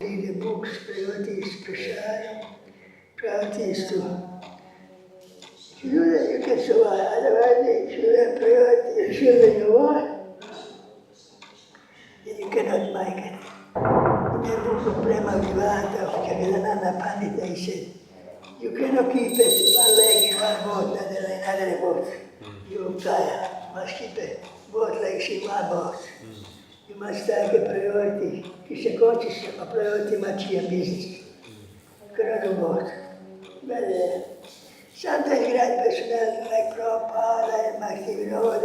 read the books, priorities, prashadam, priorities to. If you do that, you can survive. Otherwise, if you have priority, you feel that you want, then you cannot make it. In the book of Prema Vivata of Jagadananda Pandita, he said, you cannot keep it one leg in one boat, another boat. You must keep it both legs in one boat. You must take a priority. Krishna consciousness, a priority much in business. You cannot do both. But sometimes great personalities like Prabhupada and Bhakti Vinod,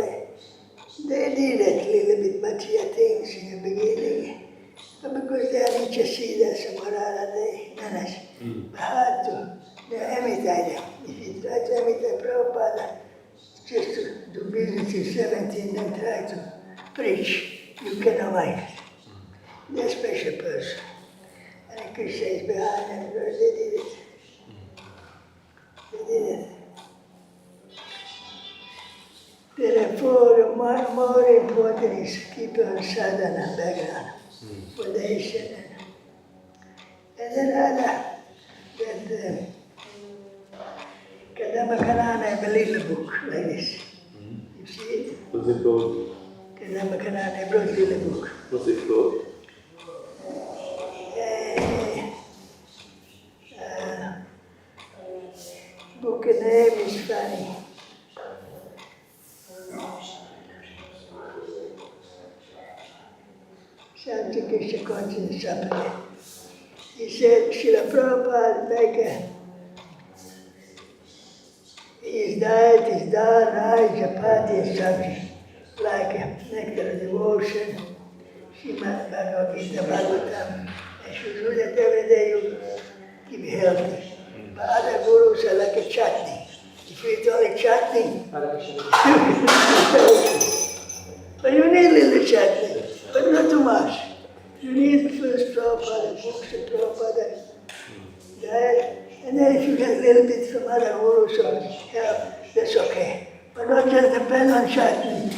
they did a little bit material things in the beginning. But because they are Nichasidas and Morala, they manage. But hard to imitate them. If you try to imitate Prabhupada, just to do business in 17 and try to preach, you cannot make it. They're a special person. And Krishna is behind them, they did it. They did it. Therefore, more important is keep on sadhana background, foundation, and then other, that Kadamba Kanana, I believe the book like this. You see it? What's it called? Kadamba Kanana, I brought you the book. What's it called? Book name is funny. Shanti Krishna Conscience Chapter. He said, Srila Prabhupada, like his diet is dal, rice, chapati, and sabji, like nectar of devotion, Srimad Bhagavad Gita, Bhagavatam, and should do that every day you keep healthy. But other gurus are like a chutney. If you eat only chutney, but you need a little chutney, but not too much. You need first Prabhupada, books and Prabhupada diet, and then if you get a little bit from other gurus or help, that's okay. But don't just depend on chutney.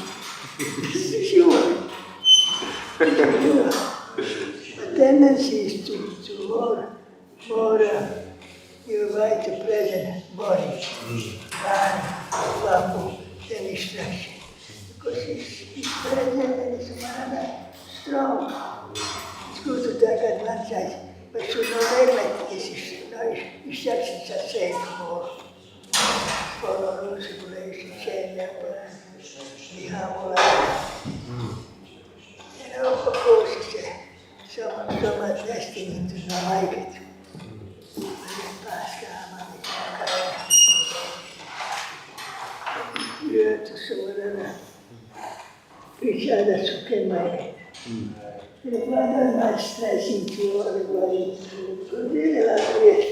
Sure. The tendency is to more you invite the present body, mind, vapu, then distraction. Because it's present and it's mana strong. It's good to take advantage, but should not neglect this instructions are saying more. Follow rules, regulations, change their plan, be humble. Of course, it's so much destiny to not like it. You have to surrender. Each other so can make it. The father is not stressing to everybody. Because really like this.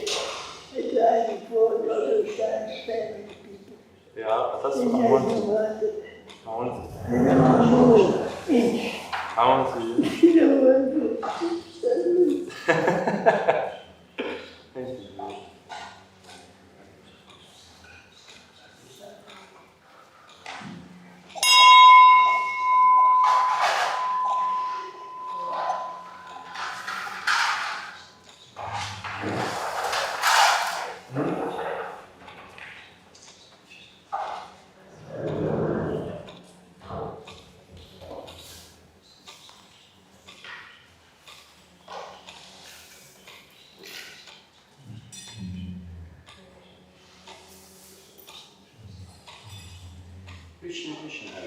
I tried before, the other time, spend with people. Yeah, that's what I want. Inch. I want to. You don't want to. Thank you. Krishna Krishna.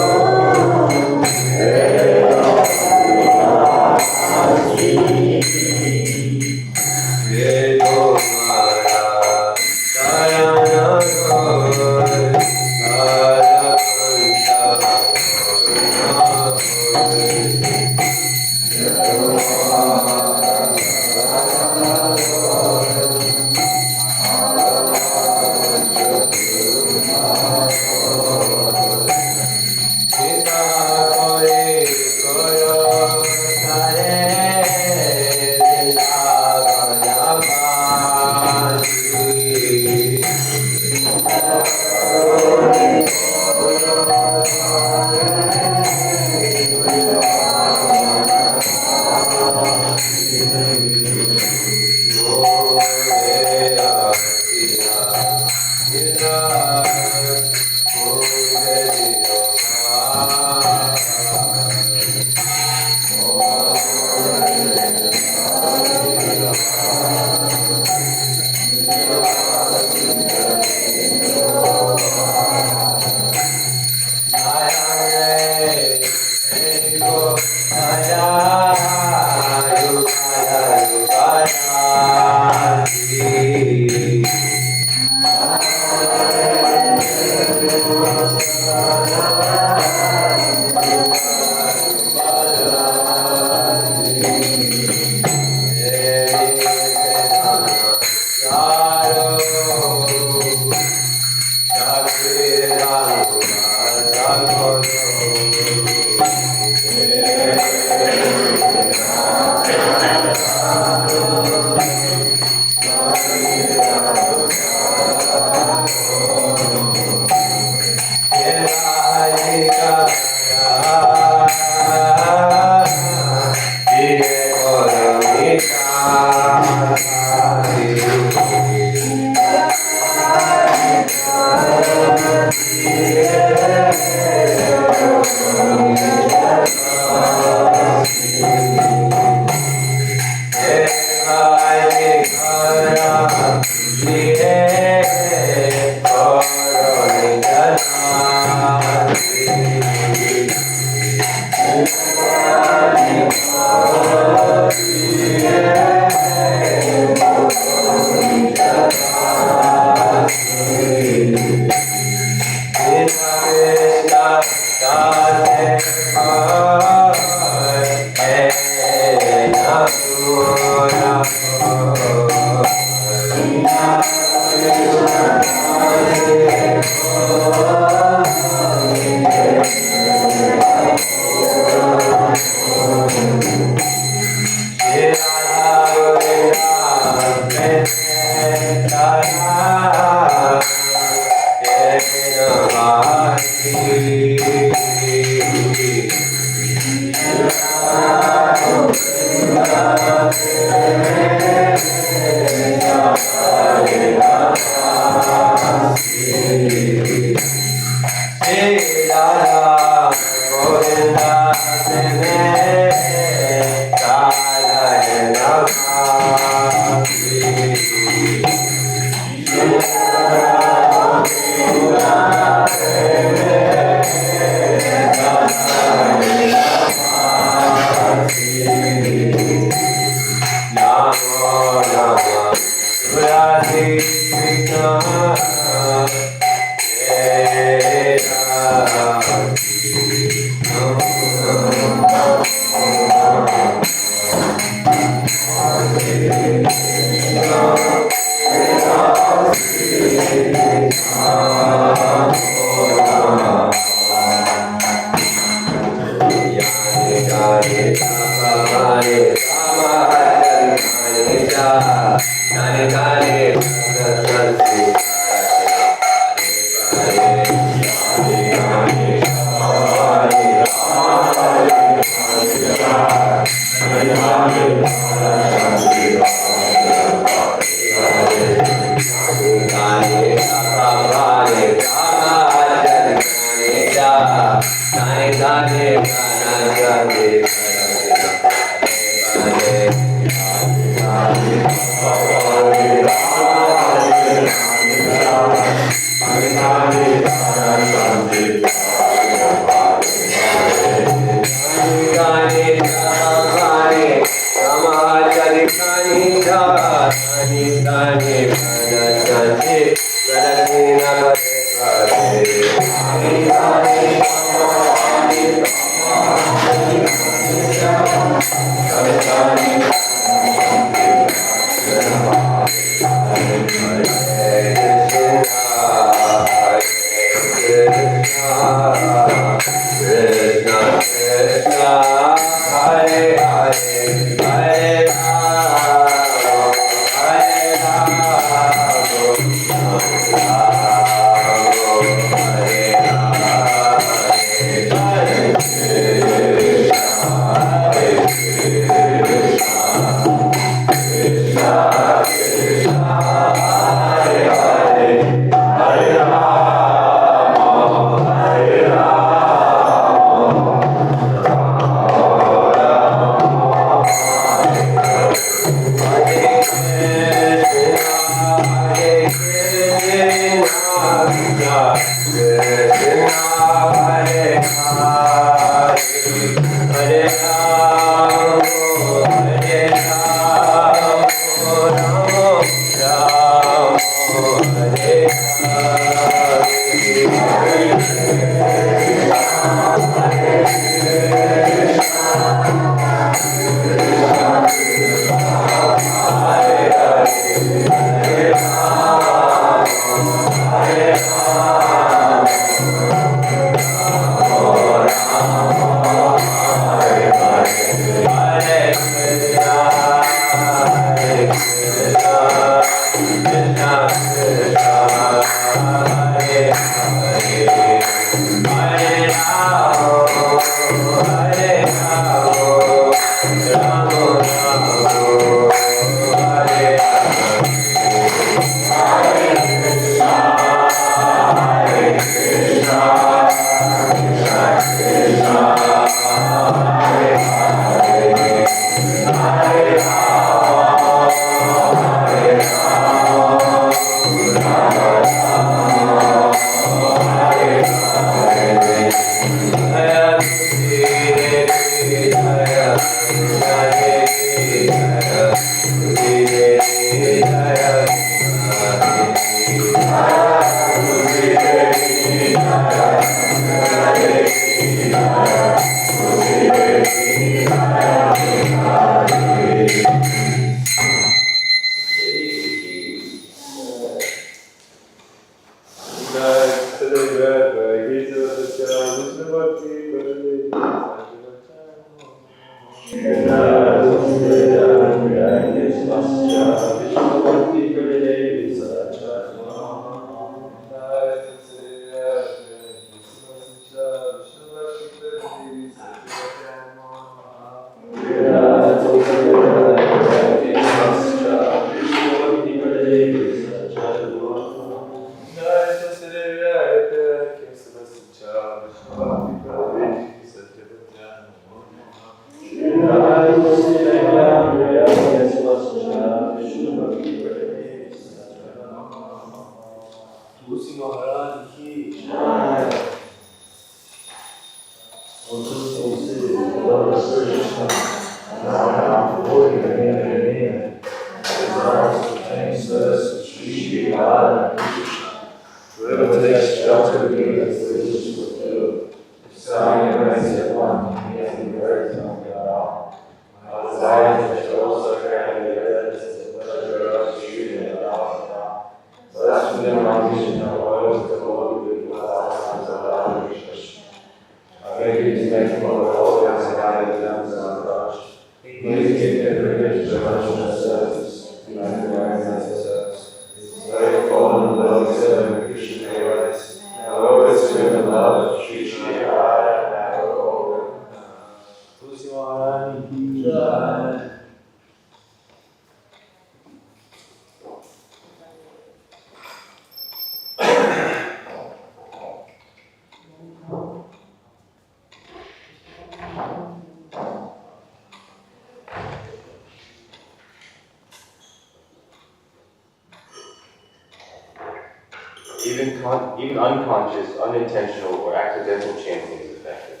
Even unconscious, unintentional, or accidental chanting is effective.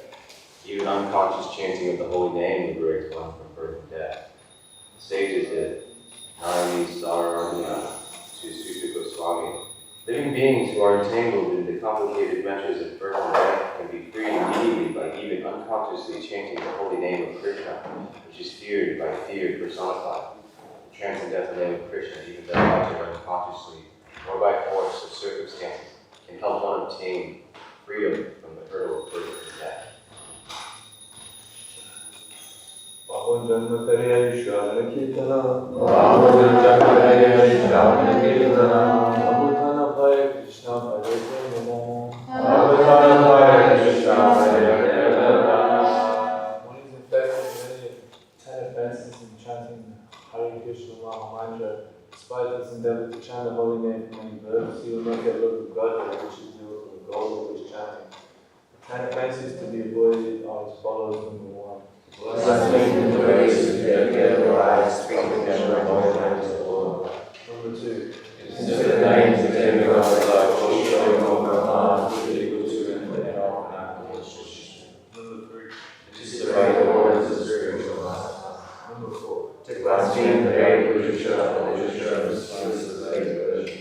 Even unconscious chanting of the holy name liberates one from birth and death. The sages did. Narami Sararanya to Sutta Goswami. Living beings who are entangled in the complicated meshes of birth and death can be freed immediately by even unconsciously chanting the holy name of Krishna, which is feared by fear personified. The transcendental name of Krishna, even though uttered unconsciously or by force of circumstances, can help one obtain freedom from the hurdle of birth and death. One is infected with many 10 offenses in chanting Hare Krishna Maha Mantra. Despite his endeavor to chant the holy name for many births, he will not get rid of Govardhana, which is the goal of his chanting. The 10 offenses to be avoided are as follows. Number 1. Blaspheme in the ways of Devagaura, speaking never of all names of the Lord. Number 2. Consider the names of Devagaura like Govardhana, which is equal to and all applications. Number 3. To disobey the orders of spiritual masters. Number 4. To blaspheme the Vedic literature and literature of the sources of Vedic version.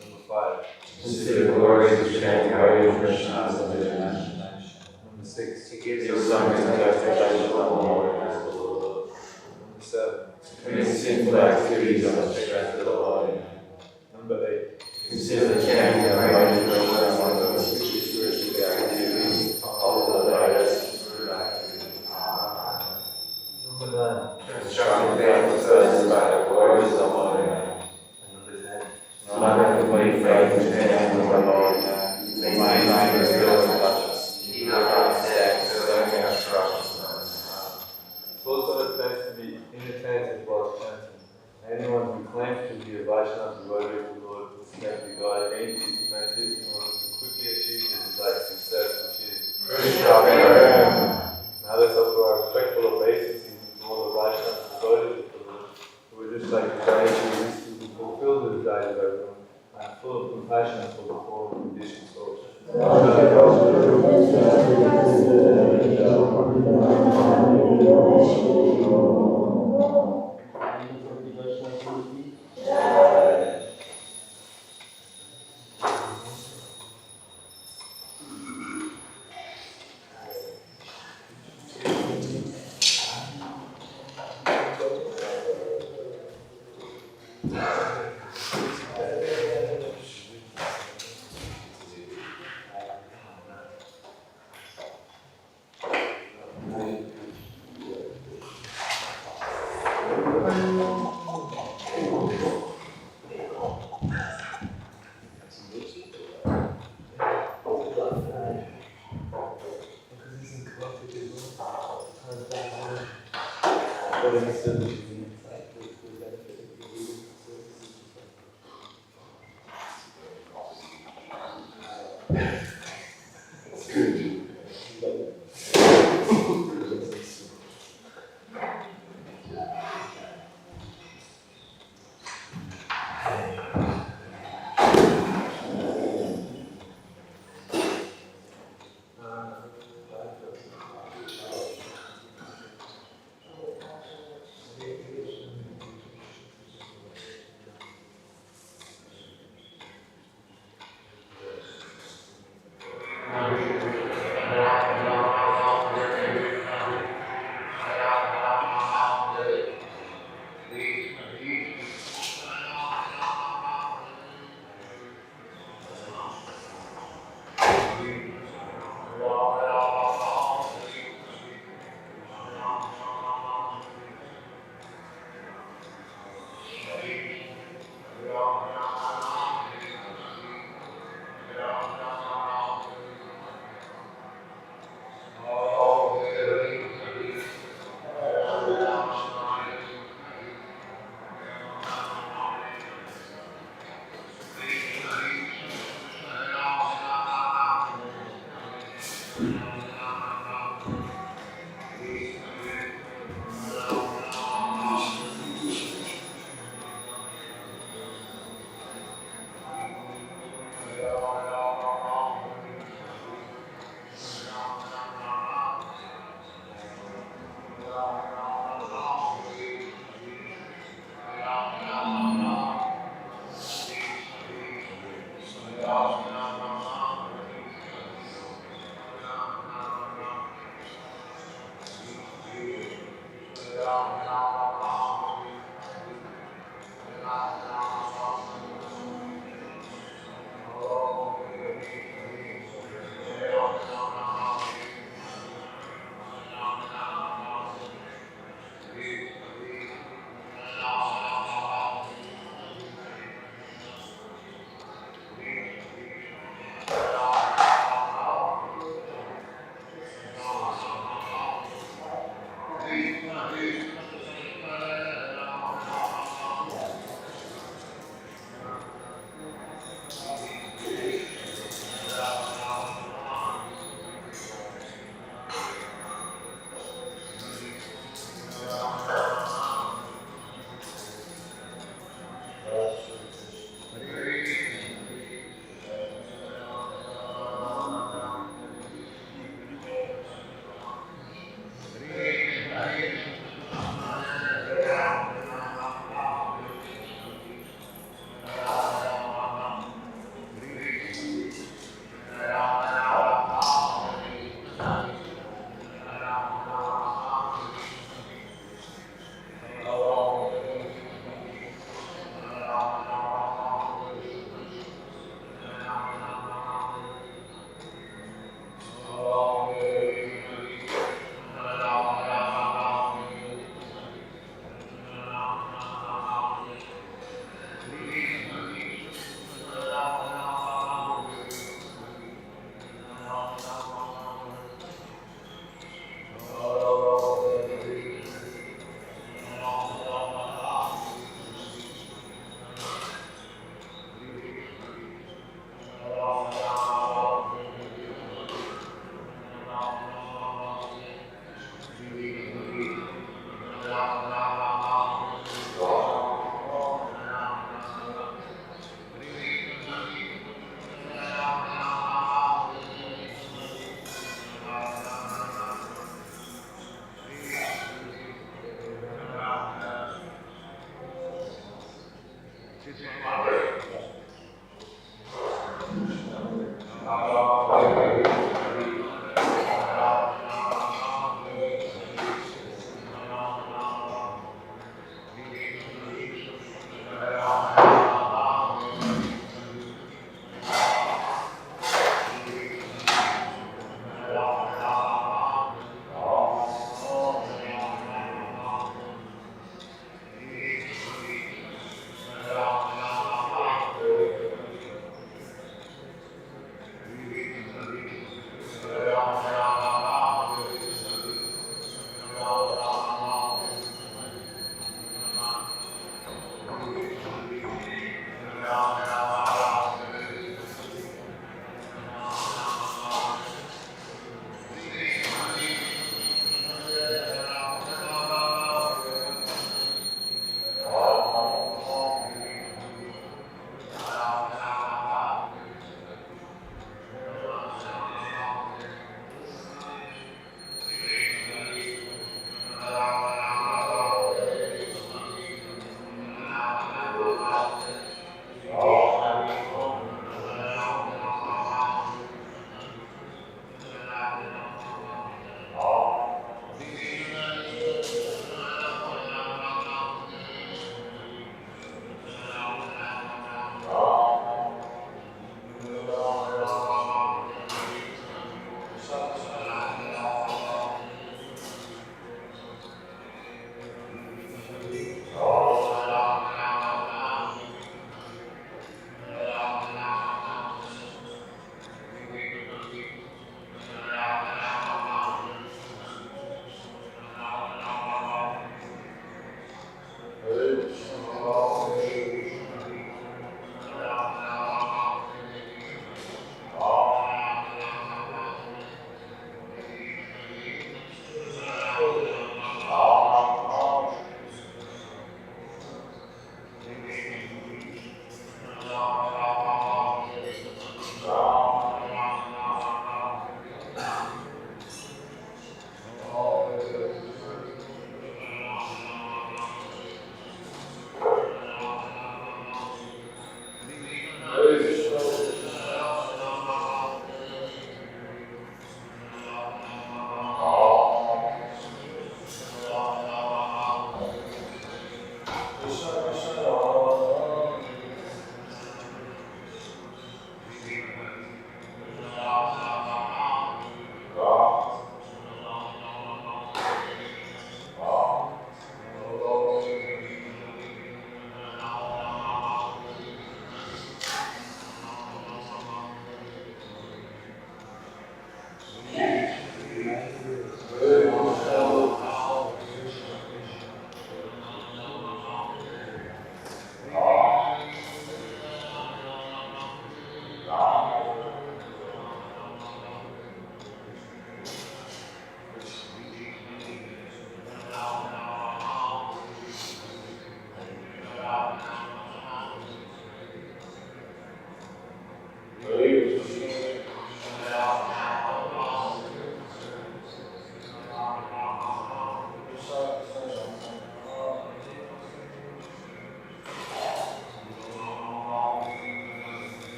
Number 5. To consider the glories of chanting Hare Krishna as a divination. Number 6. To give your song interpretation of the Lord. Number 7. To commit sinful activities on the strength of the Lord. Number 8. Consider the chanting of Hare Krishna as one of the most spiritual activities of the Deities. Number 9. Instructing faithful persons by the glories of the Holy Name. Number 10. Not have complete faith in chanting the Holy Name. They might find the skill to touch us. Even our sex, serving our instructions. It's also an offense to be inattentive while chanting. Anyone who claims to be a Vaishnava devotee of the Lord must be guided against these offenses in order to quickly achieve the desired success, which is Krishna Hare. Now let's offer our respectful obeisances to all the Vaishnava devotees of the Lord, who would just like to pray to fulfill the desires of everyone, and full of compassion for the poor and conditioned souls.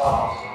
Hare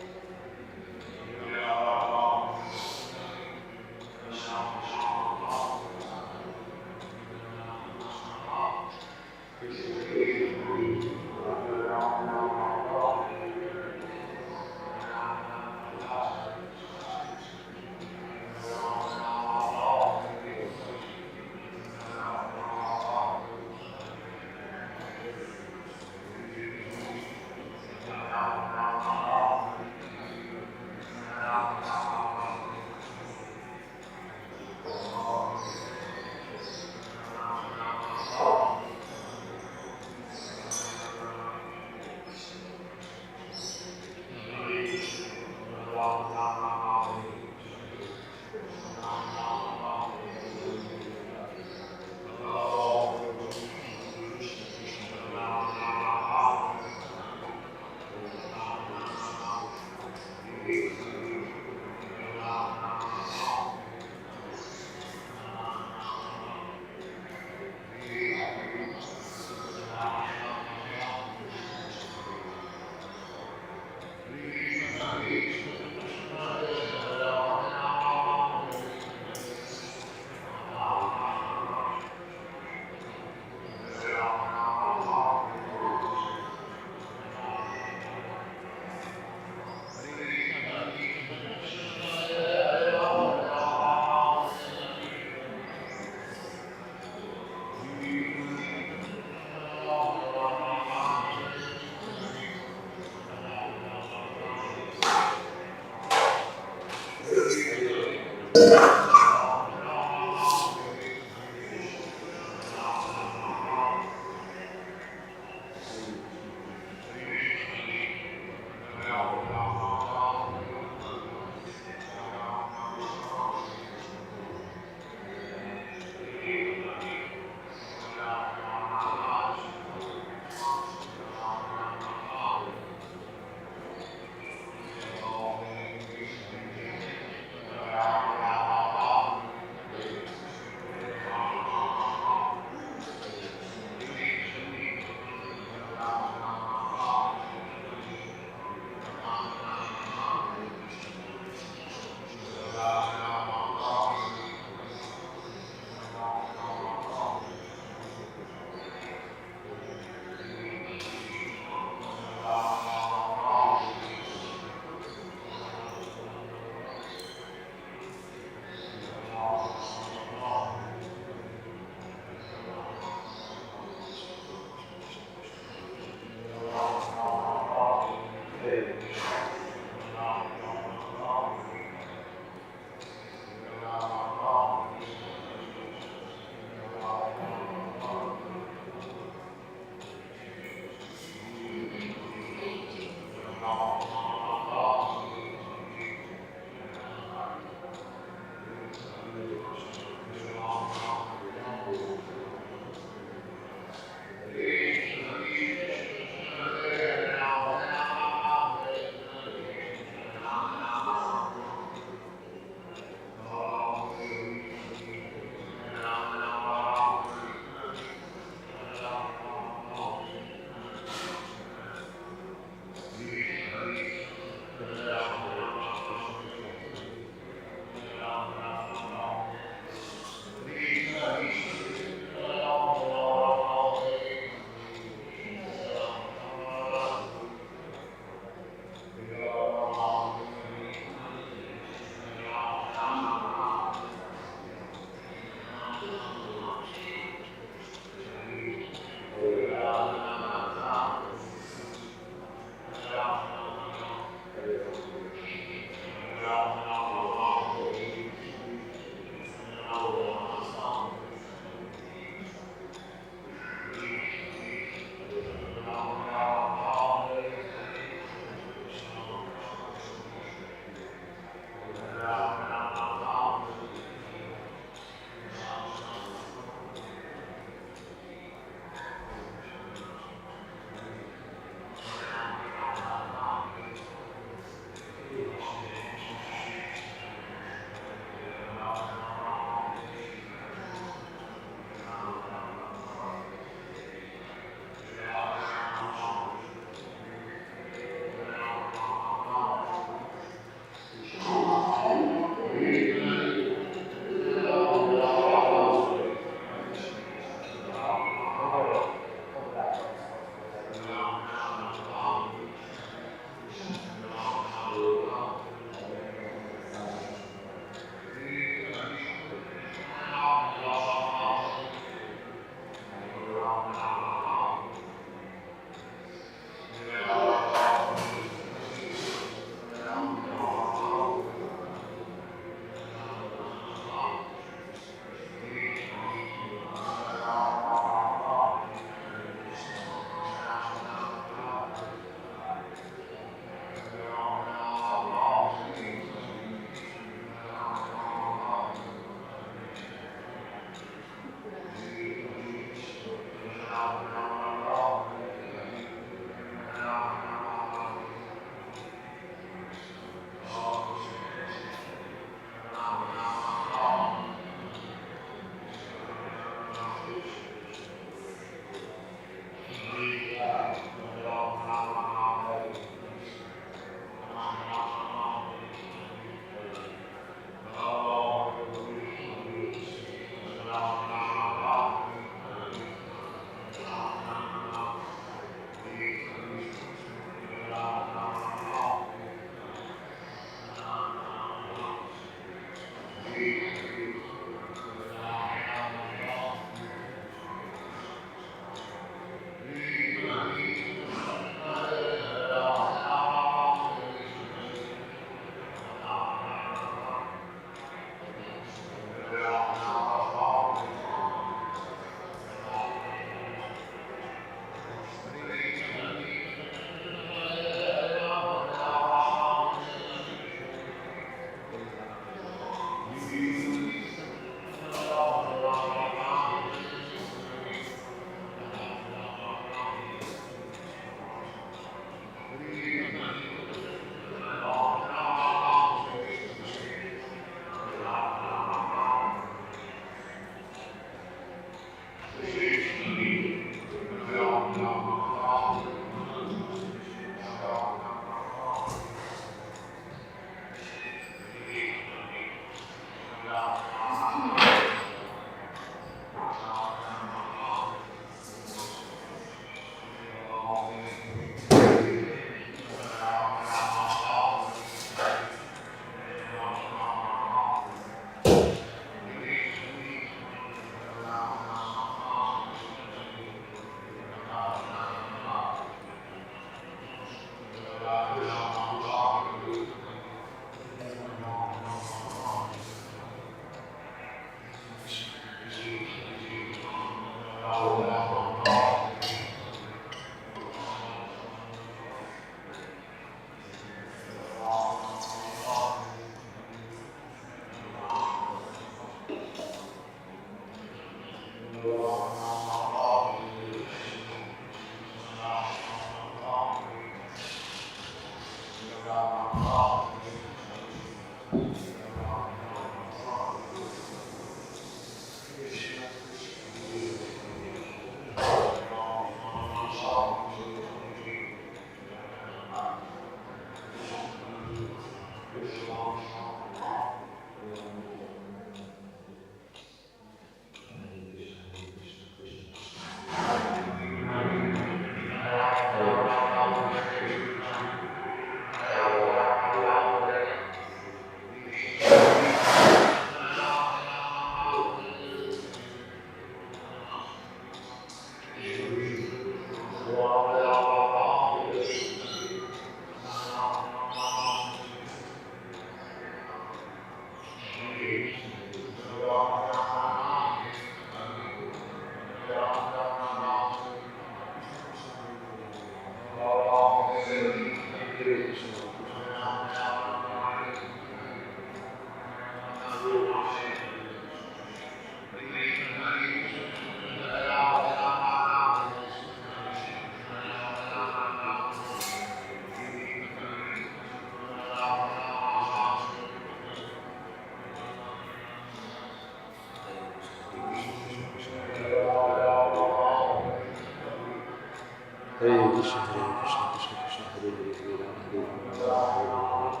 Hare Krishna, Krishna Krishna, Hare Hare, Hare Rama, Hare Rama,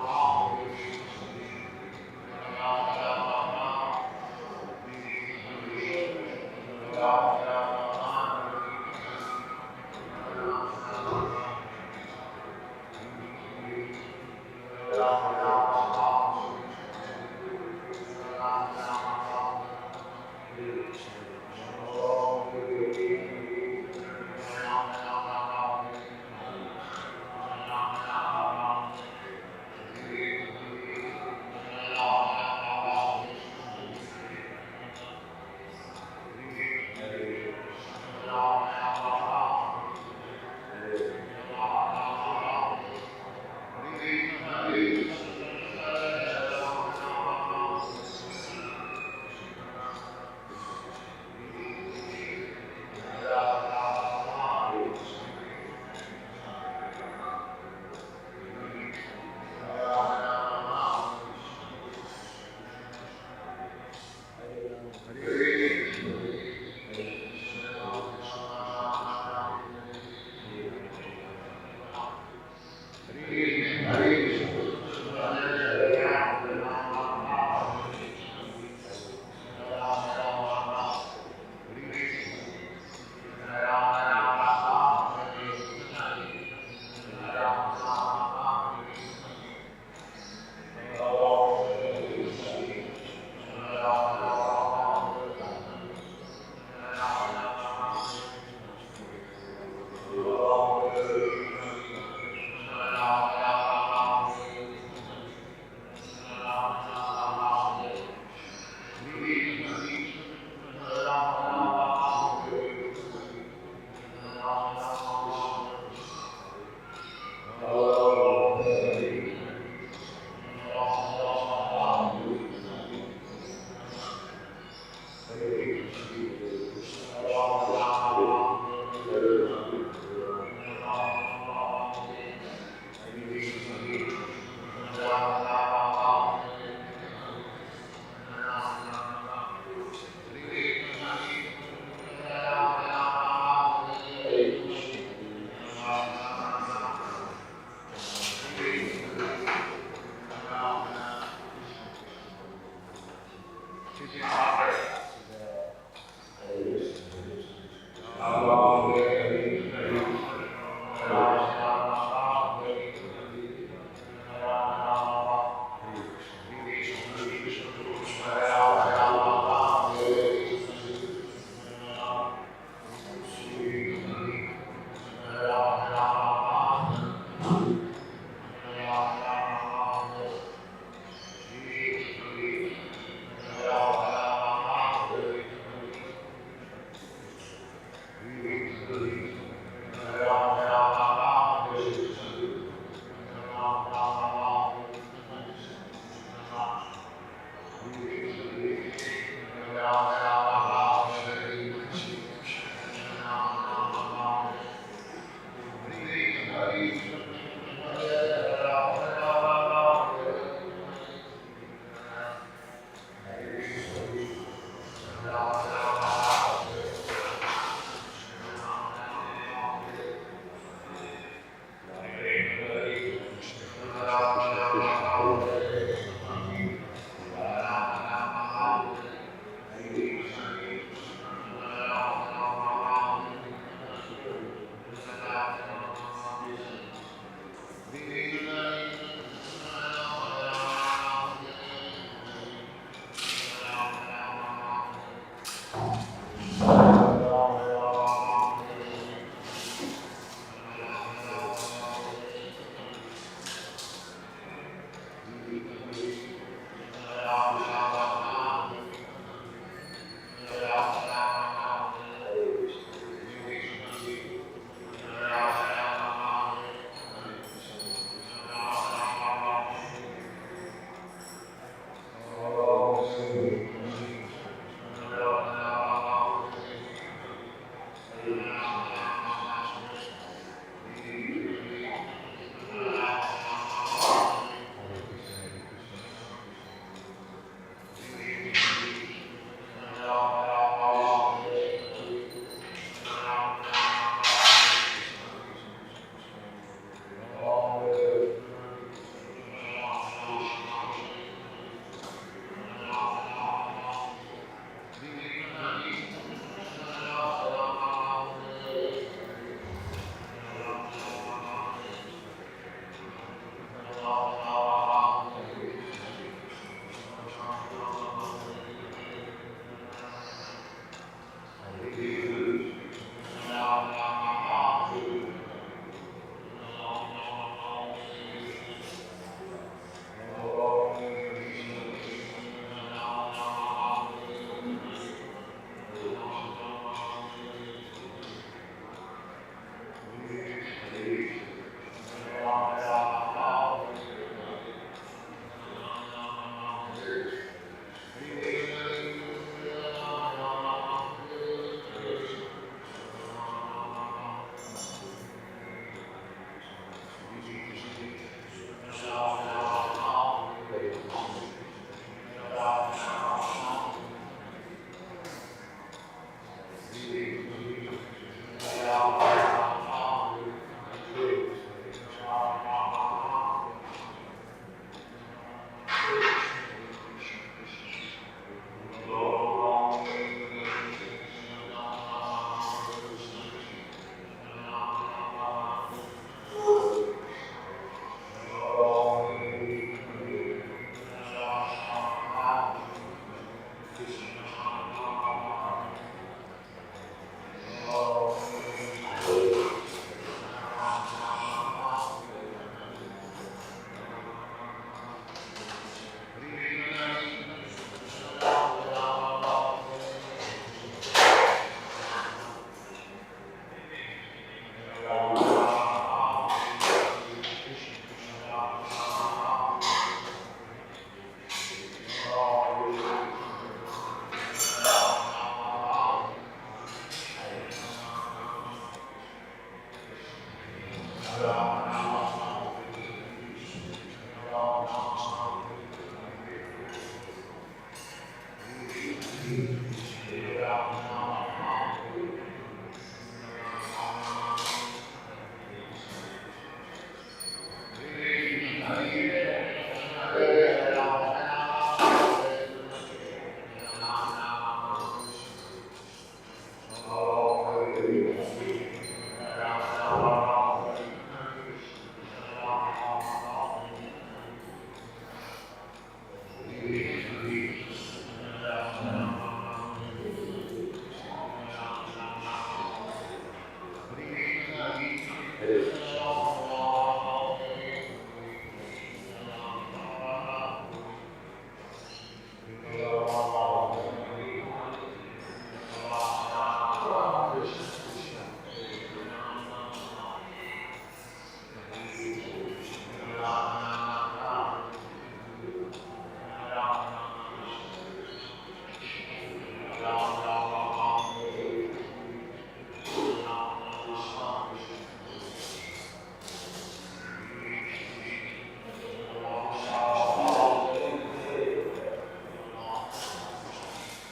Rama Rama, Hare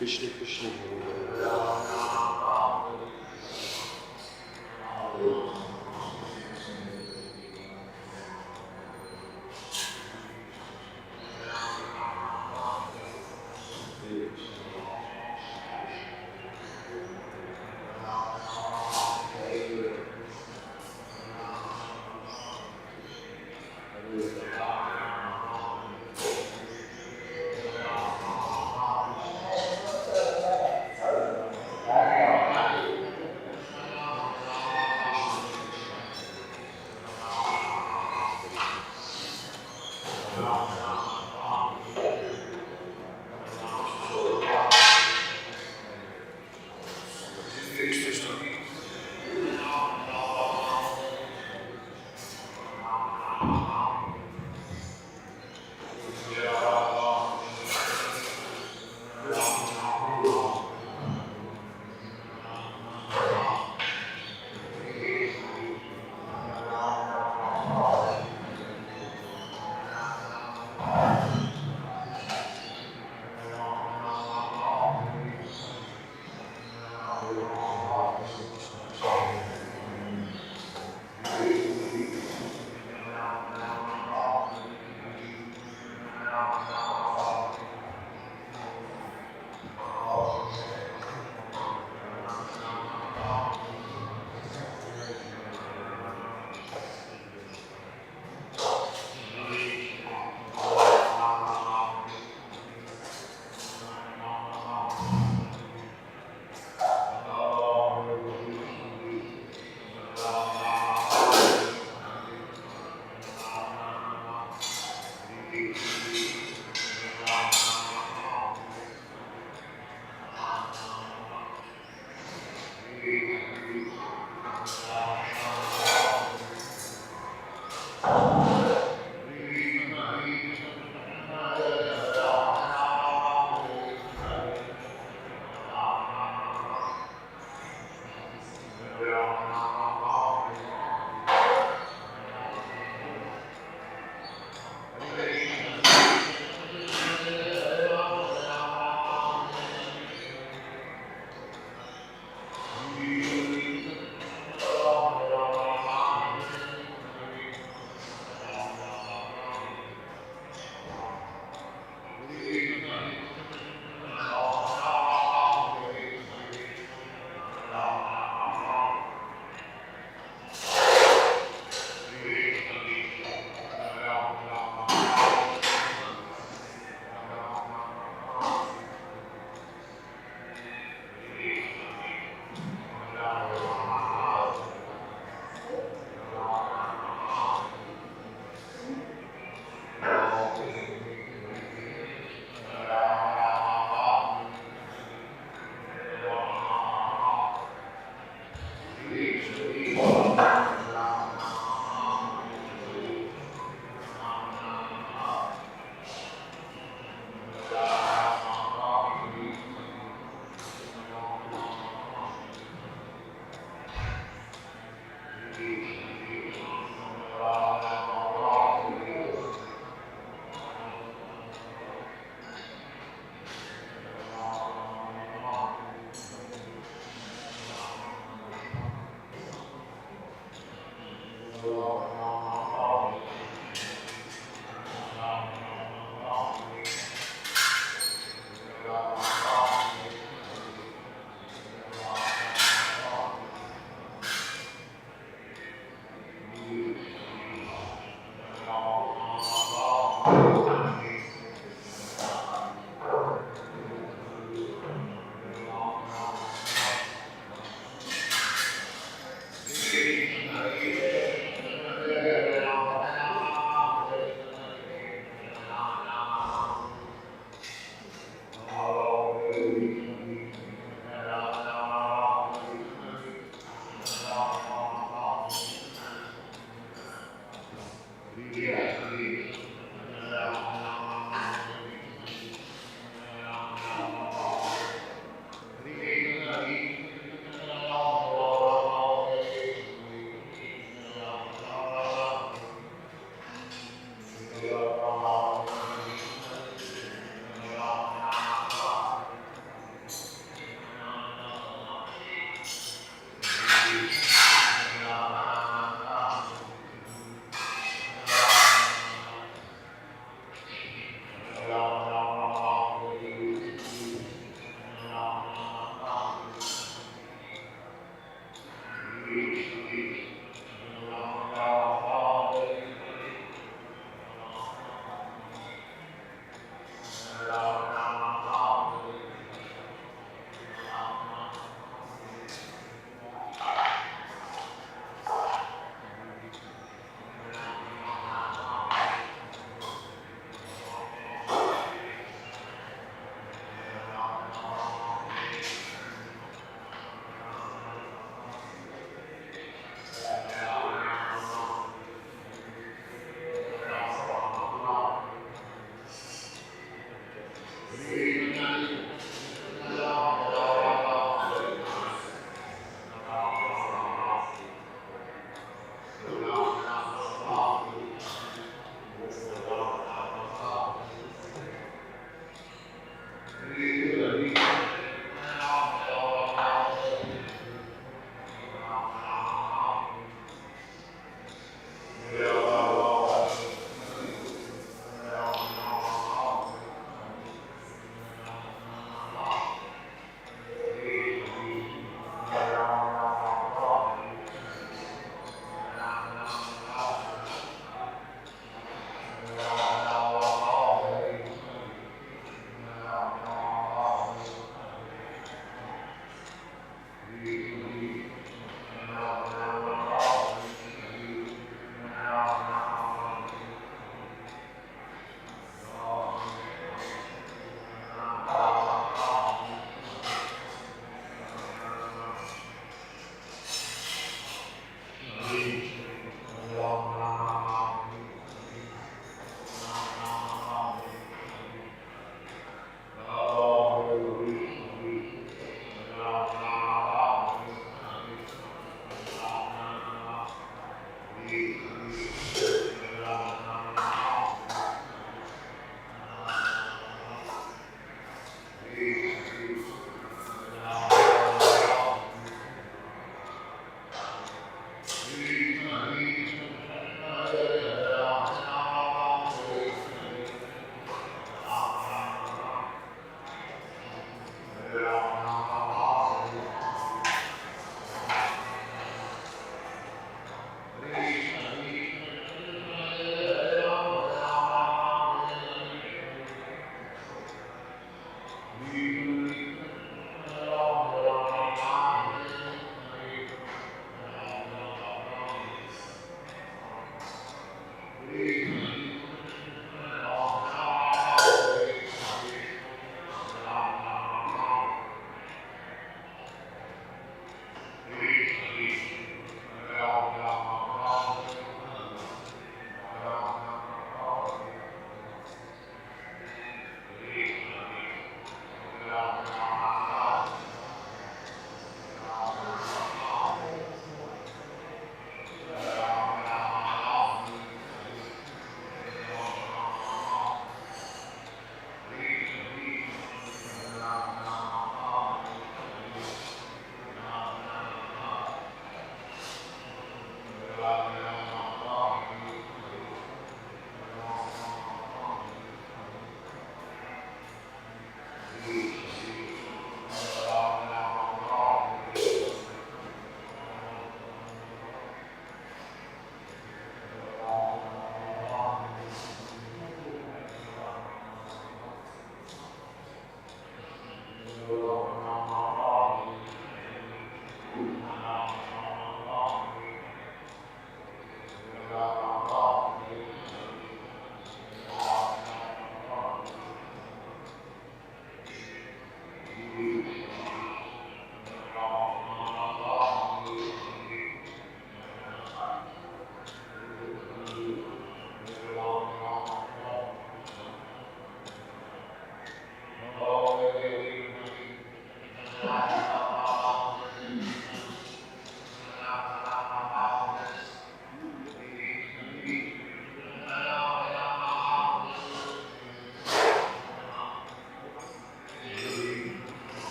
Krishna Krishna.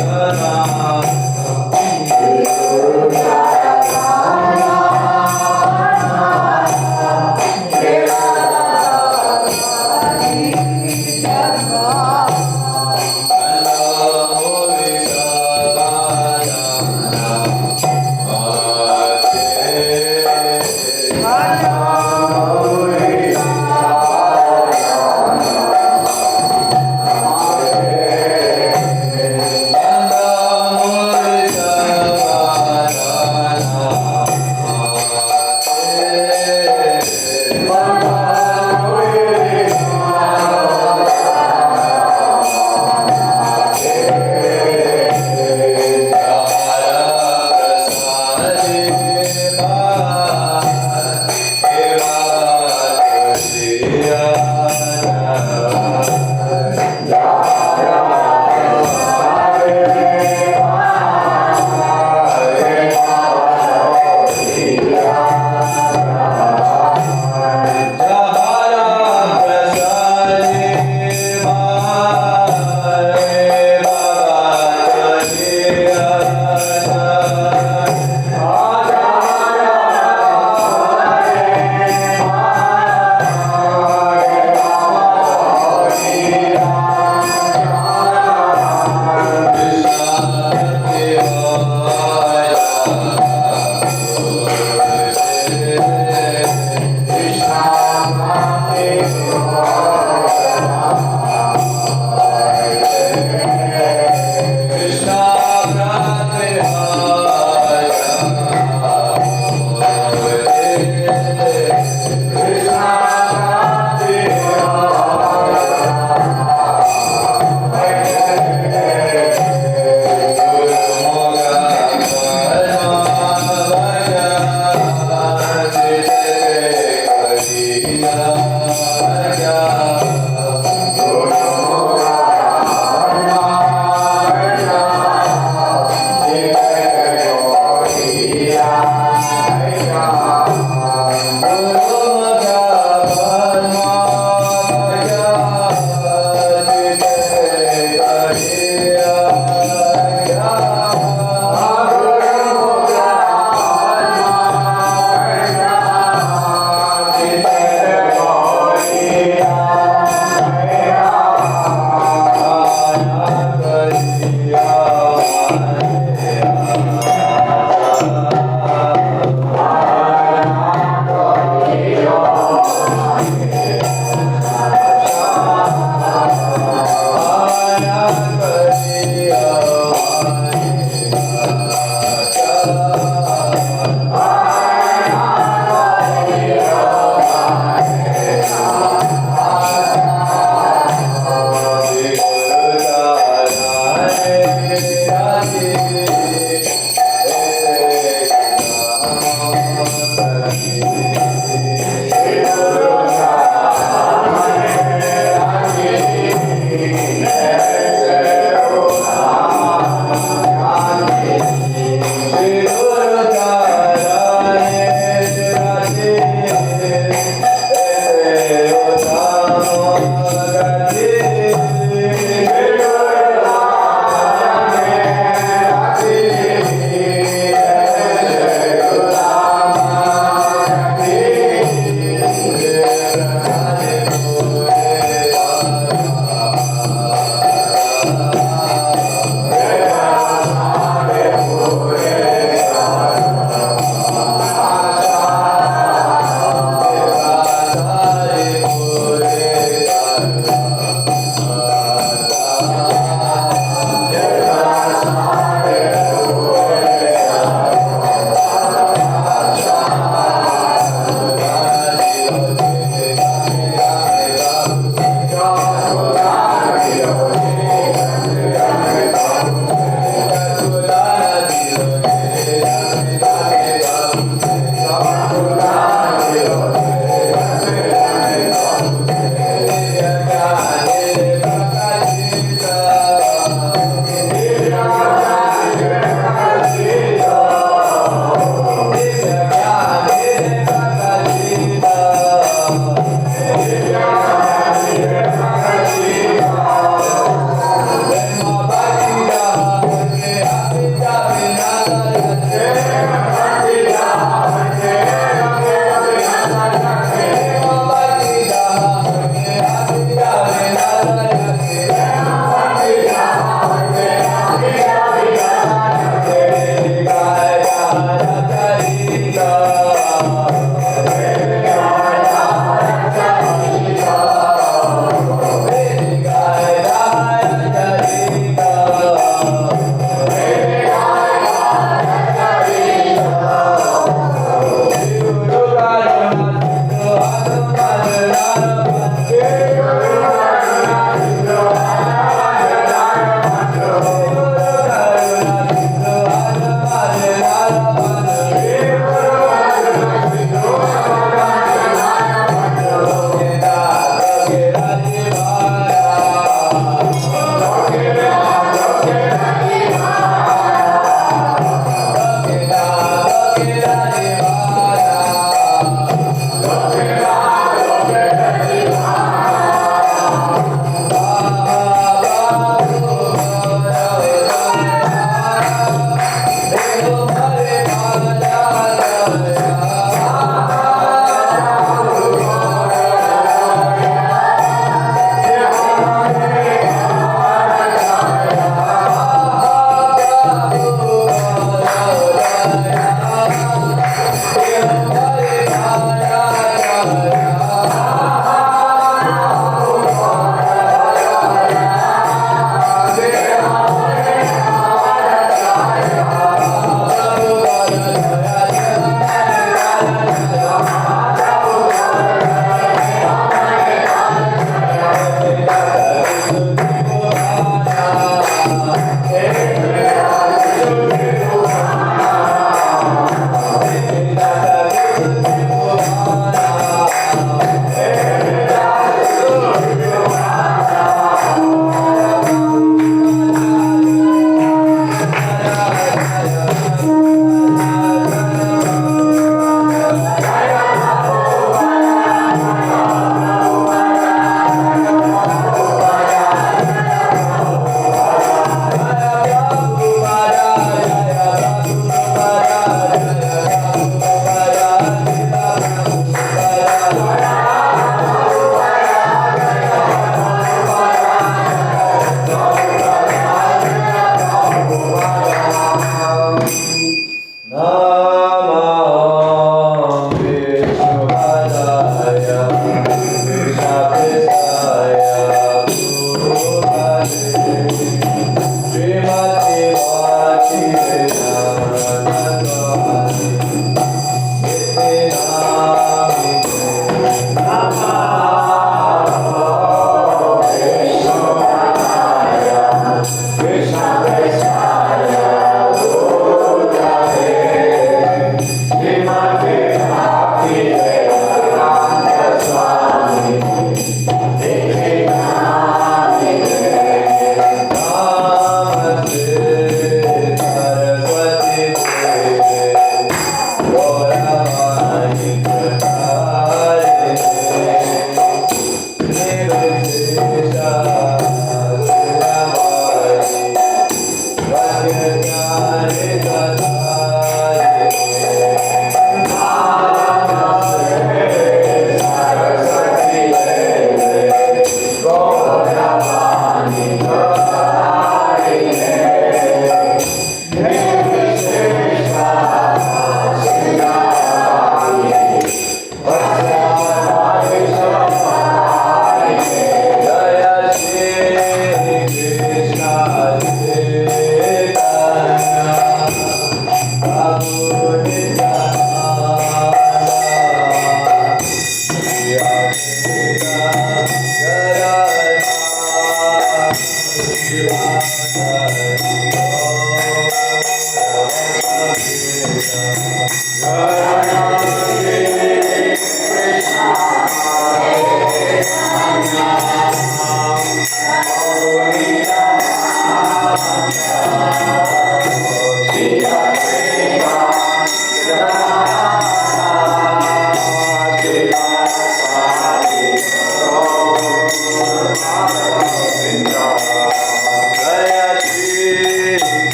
Mangalarati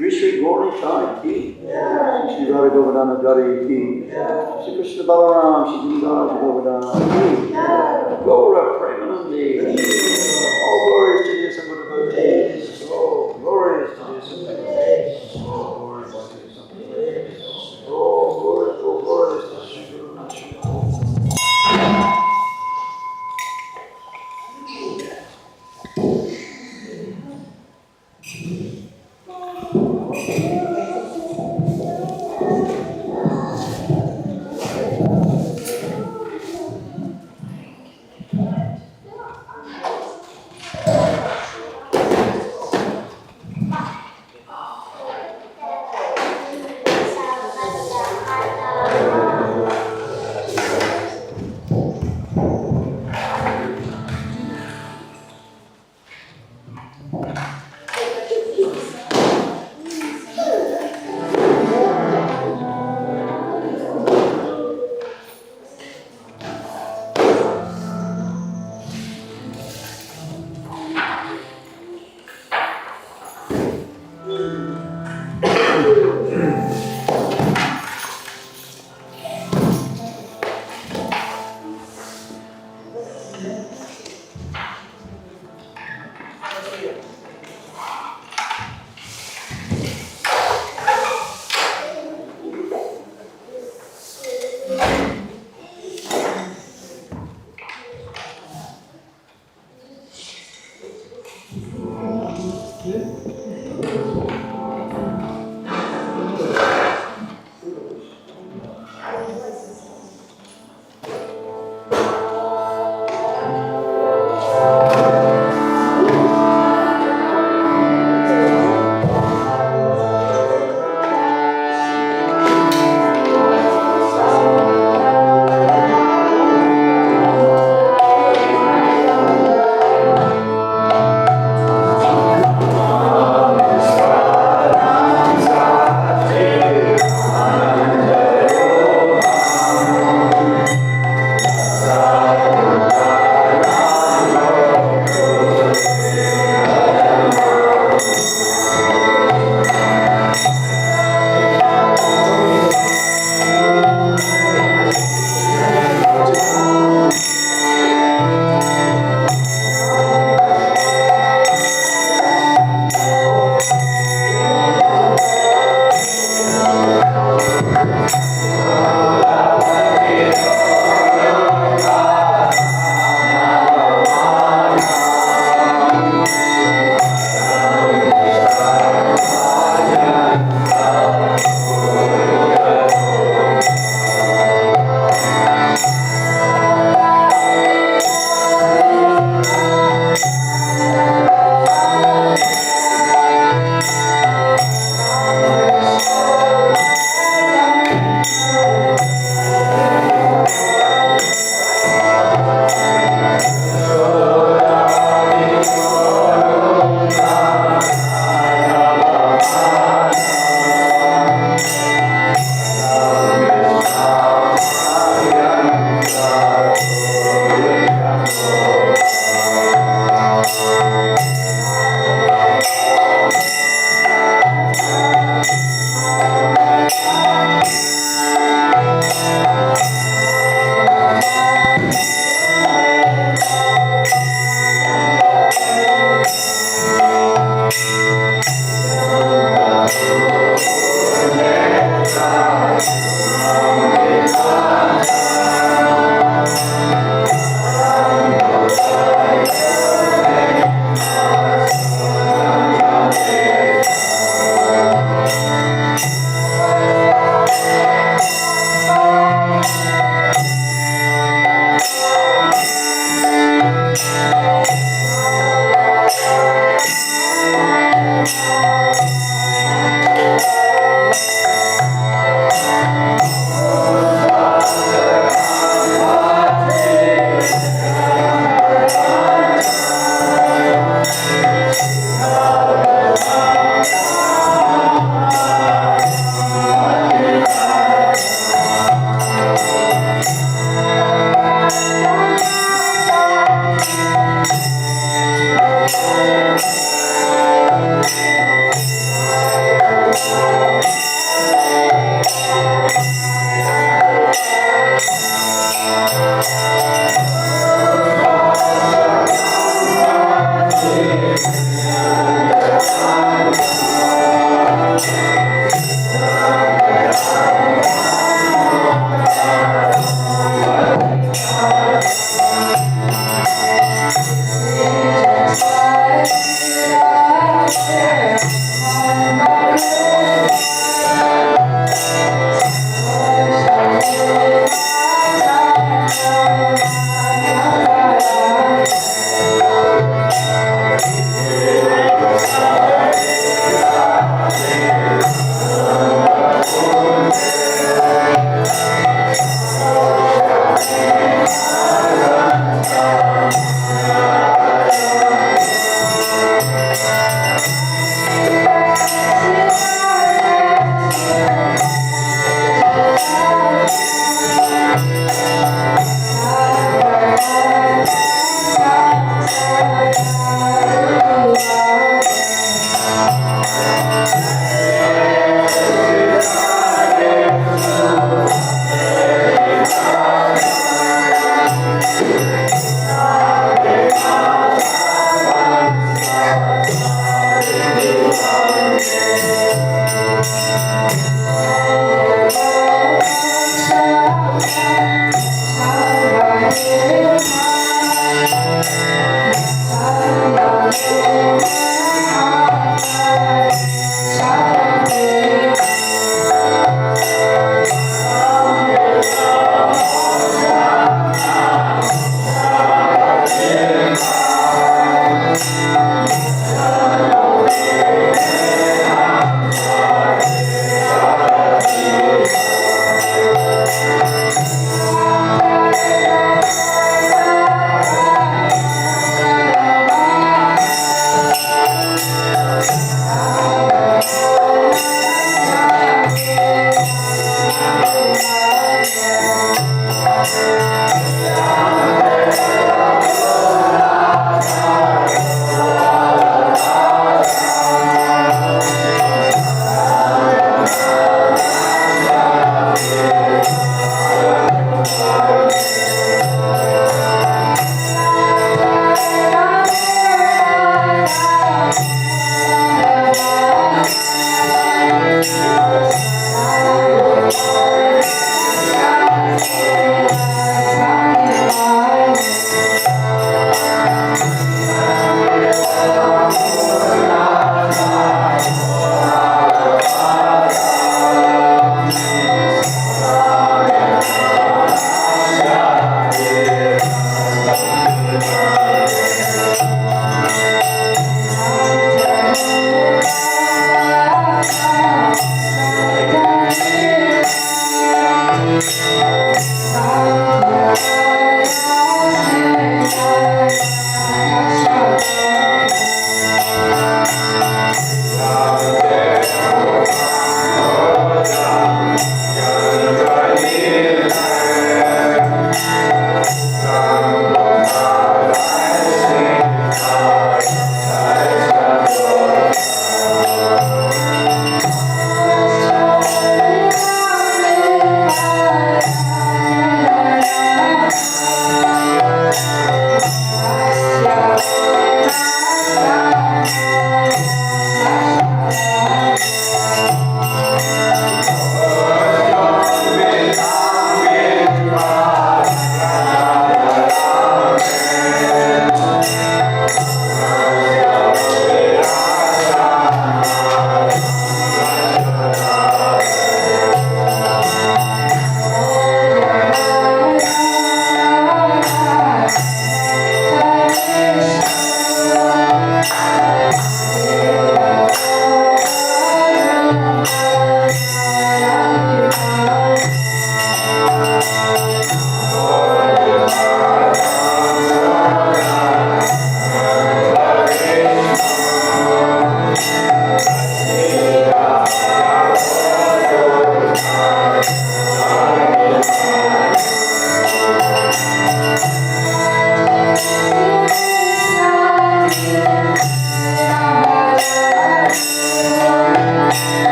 Shri Shri Gauri Sai ki, Shri Radha Govardhana Dari ki, Shri Krishna Balaram, Shri Radha Govardhana ki, Gaura Premanandi, all glories to you, Sambuddha devotees, all glories to you, Sambuddha devotees, all glories to you, Sambuddha devotees, all glories to Shri Guru Nanak.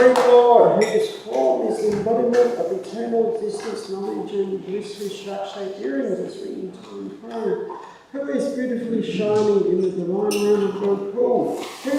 Supreme Lord, whose form is the embodiment of eternal existence, knowledge, and bliss, whose shark-shaped earrings are swinging to and fro, who is beautifully shining in the divine realm of God pool, who,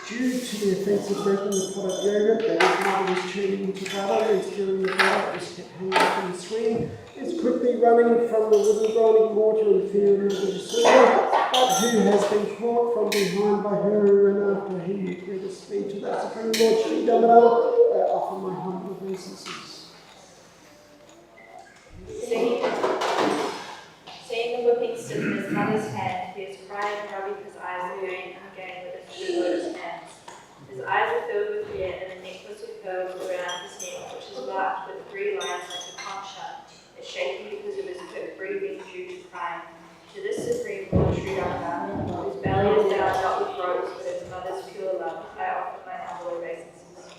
due to the offence of breaking the pot of yogurt that his mother was turning into butter and stirring the butter was kept hanging up in the swing, is quickly running from the wooden grinding mortar in fear of religious order, but who has been caught from behind by her, and after he greatest speed to that Supreme Lord Sri Devagaura, I offer my humble obeisances. Seeing the whipping stick in his mother's hand, he is crying and rubbing his eyes again and again with his two lotus hands. His eyes are filled with fear, and a necklace of pearls around his neck, which is marked with 3 lines like a conch shell, is shaking because of his quick breathing due to crying. To this Supreme Lord Sri Devagaura, whose belly is bound not with ropes but his mother's pure love, I offer my humble obeisances.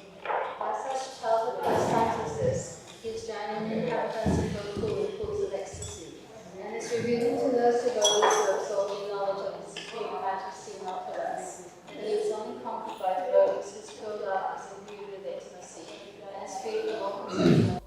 By such childhood pastime as this, he is drowning in inhabitants of both pool and pools of ecstasy, and is revealing to those devotees who absorb the knowledge of his supreme majesty not for us, that he is only conquered by devotees whose pure love is imbued with intimacy, and is free from all conception.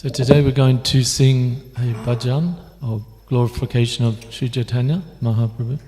So today we're going to sing a bhajan, or glorification of Sri Chaitanya Mahaprabhu.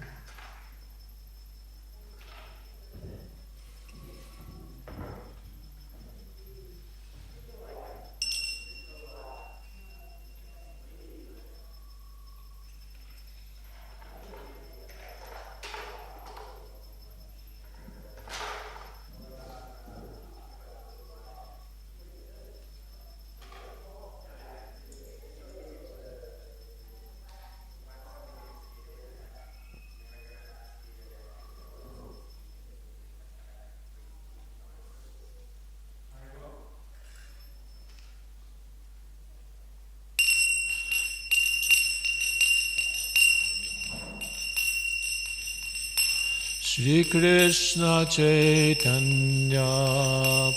Shri Krishna Chaitanya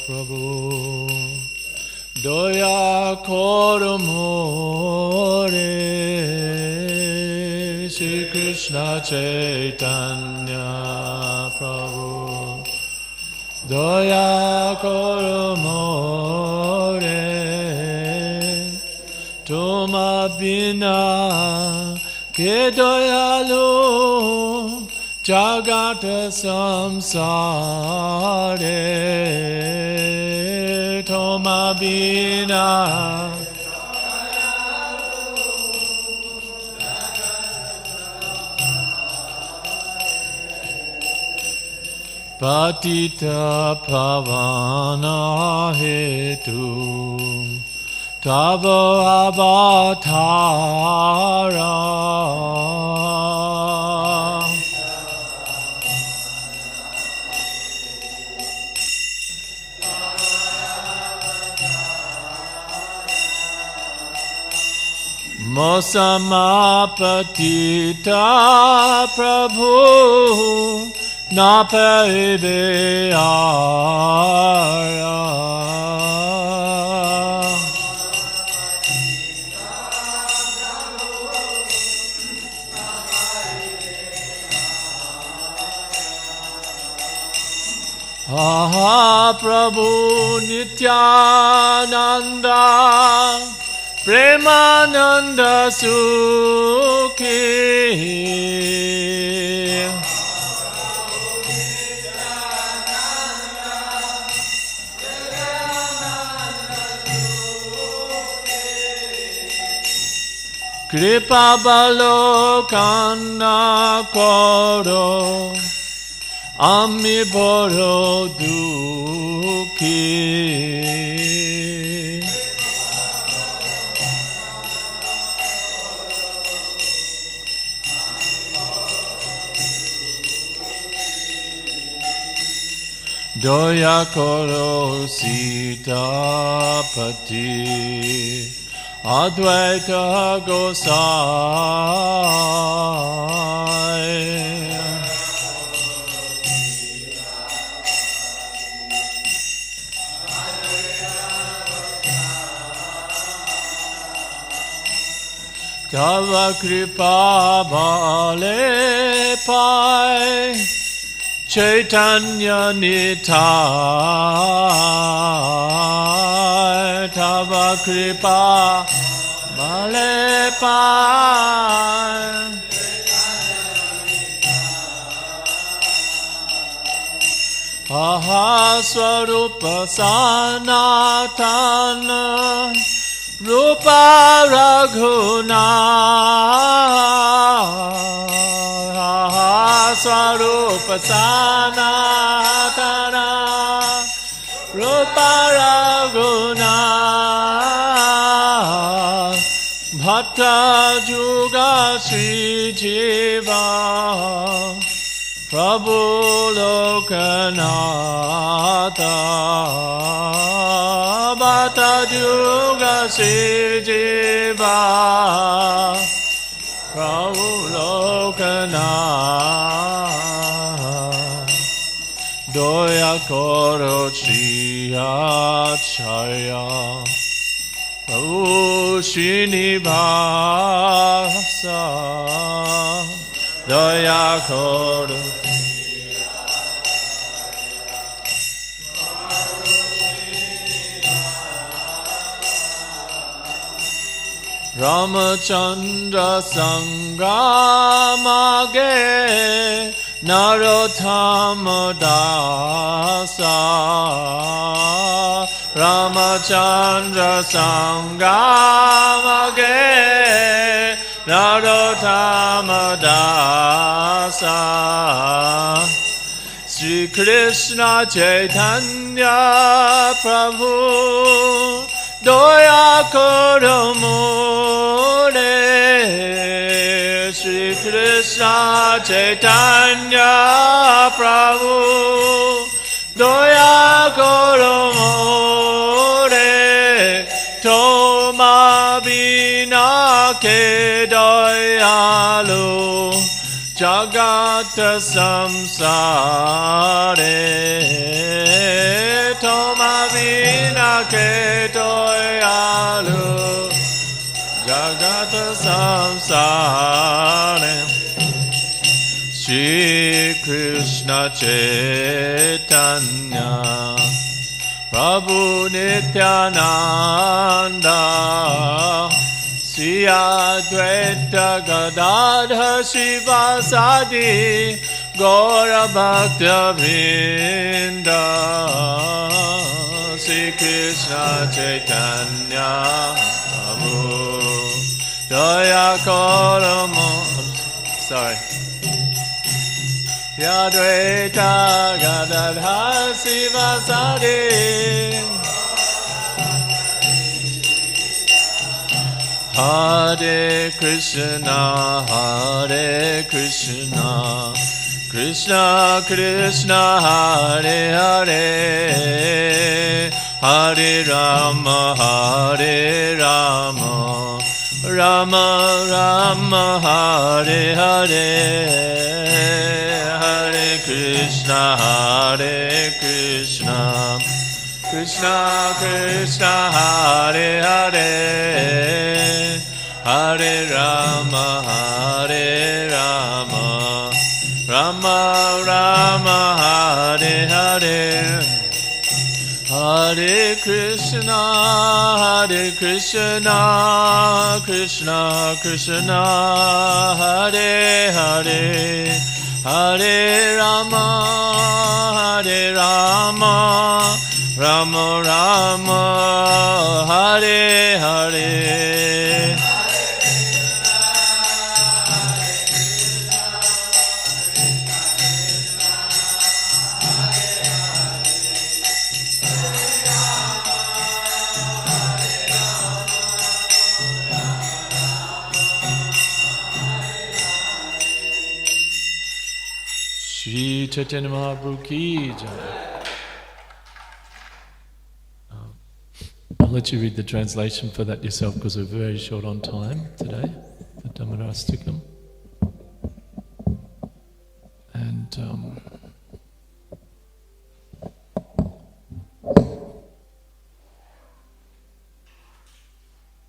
Prabhu Doya Koromore Shri Krishna Chaitanya Prabhu Doya Koromore Toma Bina Ke Doyalu Jagata samsare Toma bina Patita pavana hetu Tavo avatara Mosamapatita Prabhu Napaideyara Aha Prabhu Nityananda Premananda Sukhi Kripa Balokana Koro Ami Boro Dukhi Doya Koro Sitapati Advaita Gosai Tava Kripa Bale Pai Chaitanya Nitai Tava Kripa Bale Pai Aha Swarupa Sanatana Rupa Raghuna Swarupa Sanatana Rupa Raghuna Bhatta Juga Sri Jiva Prabhu Lokanatha Bhatta Juga Sri Jiva Prabhu Lokanatha Doya Koro Shri Acharya Prabhu Srinivasa Doya Koro Ramachandra Sangramage Narottama Dasa Ramachandra Sangramage Narottama Dasa Sri Krishna Chaitanya Prabhu Doya Koromore Sri Krishna Chaitanya Prabhu Doya Koromore Toma Bina Ke Doyalu Jagata Samsare Toma Vina Ke Doyalu Jagata Samsare Shri Krishna Chaitanya Prabhu Nityananda Sri Advaita Gadadhar Shivasadi Gaura Bhakta Vrinda Sri Krishna Chaitanya Prabhu Daya Koramo Sorry Sri Advaita Gadadhar Shivasadi Hare Krishna, Krishna Krishna, Hare Hare, Hare Rama, Rama Rama, Hare Hare, Hare Krishna, Krishna Krishna, Hare Hare, Hare Rama, Rama Rama, Hare Hare, Hare Krishna, Krishna Krishna, Hare Hare, Hare Rama, Rama Rama, Hare Hare. Shri Chaitanya Mahaprabhu ki jai. I'll let you read the translation for that yourself because we're very short on time today for Dhammarastikam. And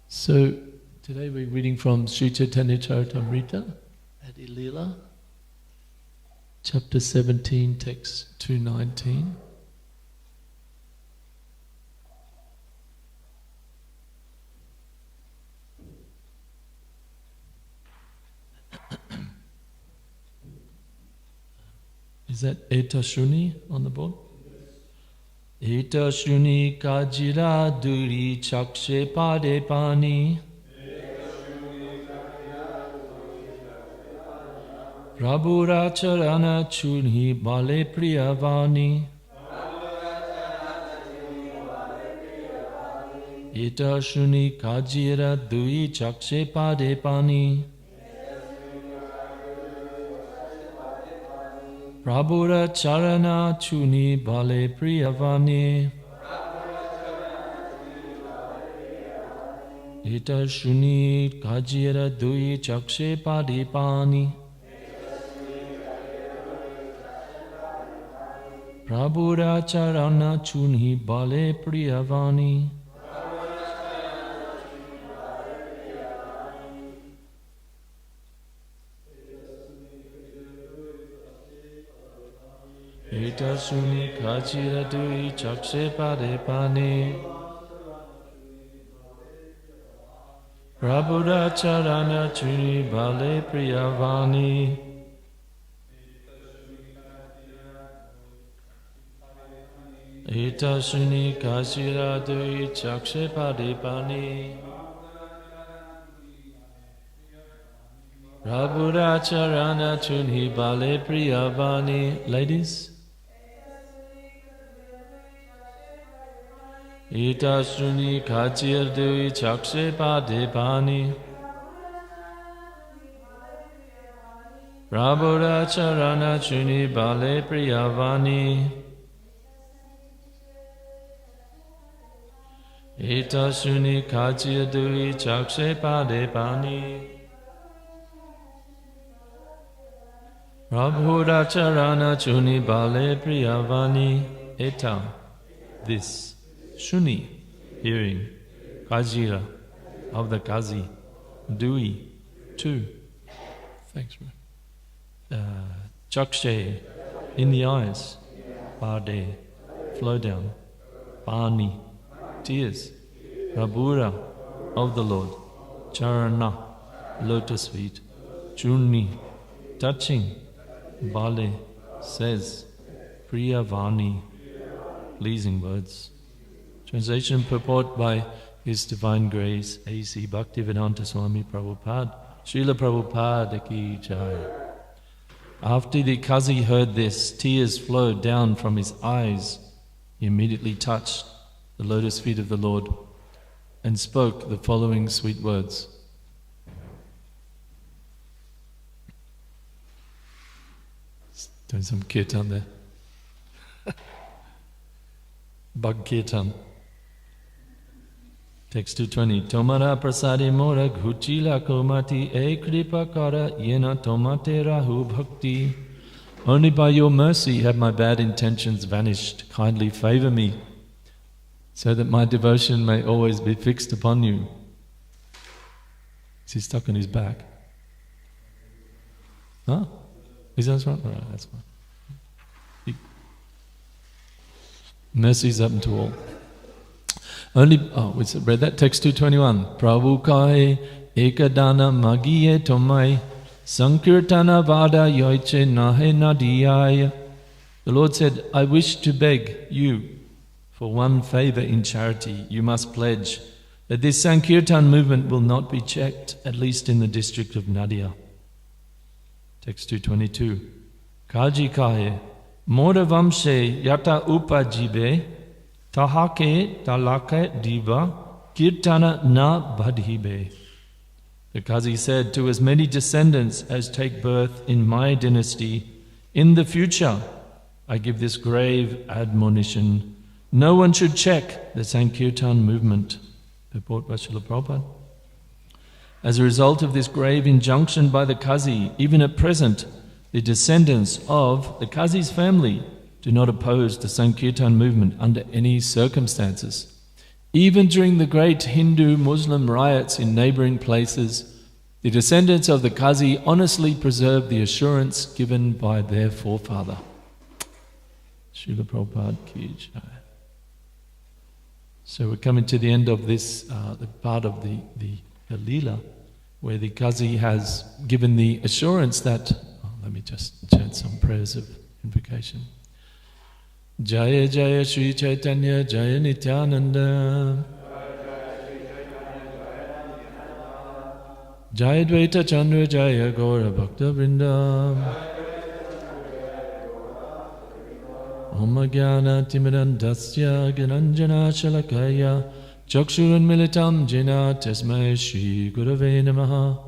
so today we're reading from Sri Chaitanya Charitamrita, Adi Leela, chapter 17, text 219. Is that Eta Shruni on the board? Eta Shruni Kajira Duri Chakshe Pade Pani Prabhura Charana Chuni Bale Priyavani Eta Shruni Kajira Duri Chakshe Pade Pani Prabhura Charana Chuni Bale Priyavani Eta Shuni Kajira Dui Chakshe Padipani Prabhura Charana Chuni Bale Priyavani Eta Suni Kachira Dui Chakshe Pade Pani Prabhuda Charana Chuni Bale Priyavani Ita Shuni Kashira Dui Chakshe Padipani Prabhuda Charana Chuni Bale Priyavani. Ladies? Ita Shuni Kachir Dui Chakshe Padipani Prabhuda Charana Chuni Bale Priyavani Ita Shuni Kachir Dui Chakshe Padipani Prabhuda Charana Chuni Bale Priyavani. Eta, this. Shuni, hearing. Kajira, of the Kazi. Dui, two. Thanks, bro. Chakshe, in the eyes. Pade, flow down. Pani, tears. Prabhura, of the Lord. Charana, lotus feet. Chuni, touching. Bale, says. Priyavani, pleasing words. Translation and purport by His Divine Grace A.C. Bhaktivedanta Swami Prabhupada. Srila Prabhupada ki jai. After the Kazi heard this, tears flowed down from his eyes. He immediately touched the lotus feet of the Lord and spoke the following sweet words. Doing some kirtan there. Bhag Kirtan. Text 220. Tomara prasade mora ghuchila komati e kripa kara yena tomate rahu bhakti. Only by your mercy have my bad intentions vanished. Kindly favor me, so that my devotion may always be fixed upon you. Is he stuck on his back? Huh? Is that right? All right, that's fine. Mercy's open to all. We read that, text 221. Prabhu kai ekadana magiye tomai sankirtana vada yoiche nahe nadiyaya. The Lord said, I wish to beg you for one favor in charity. You must pledge that this Sankirtan movement will not be checked, at least in the district of Nadia. Text 222. Kaji kahe mora vamshe yata upajibe tahake talake diva kirtana na badhibe. The Kazi said, to as many descendants as take birth in my dynasty, in the future I give this grave admonition. No one should check the Sankirtan movement. Purport by Srila Prabhupada. As a result of this grave injunction by the Kazi, even at present, the descendants of the Kazi's family do not oppose the Sankirtan movement under any circumstances. Even during the great Hindu-Muslim riots in neighboring places, the descendants of the Kazi honestly preserved the assurance given by their forefather. Srila Prabhupada ki jai. So we're coming to the end of this, the part of the Leela, where the Kazi has given the assurance that, let me just chant some prayers of invocation. Jaya Jaya Sri Chaitanya Jaya Nityananda Jaya Dvaita Chandra Jaya Gaura Bhakta Vrinda Om Jnana Timidandasya Gyananjana Shalakaya Chakshuran Militam Jena Tasmai Shri Gurave Namaha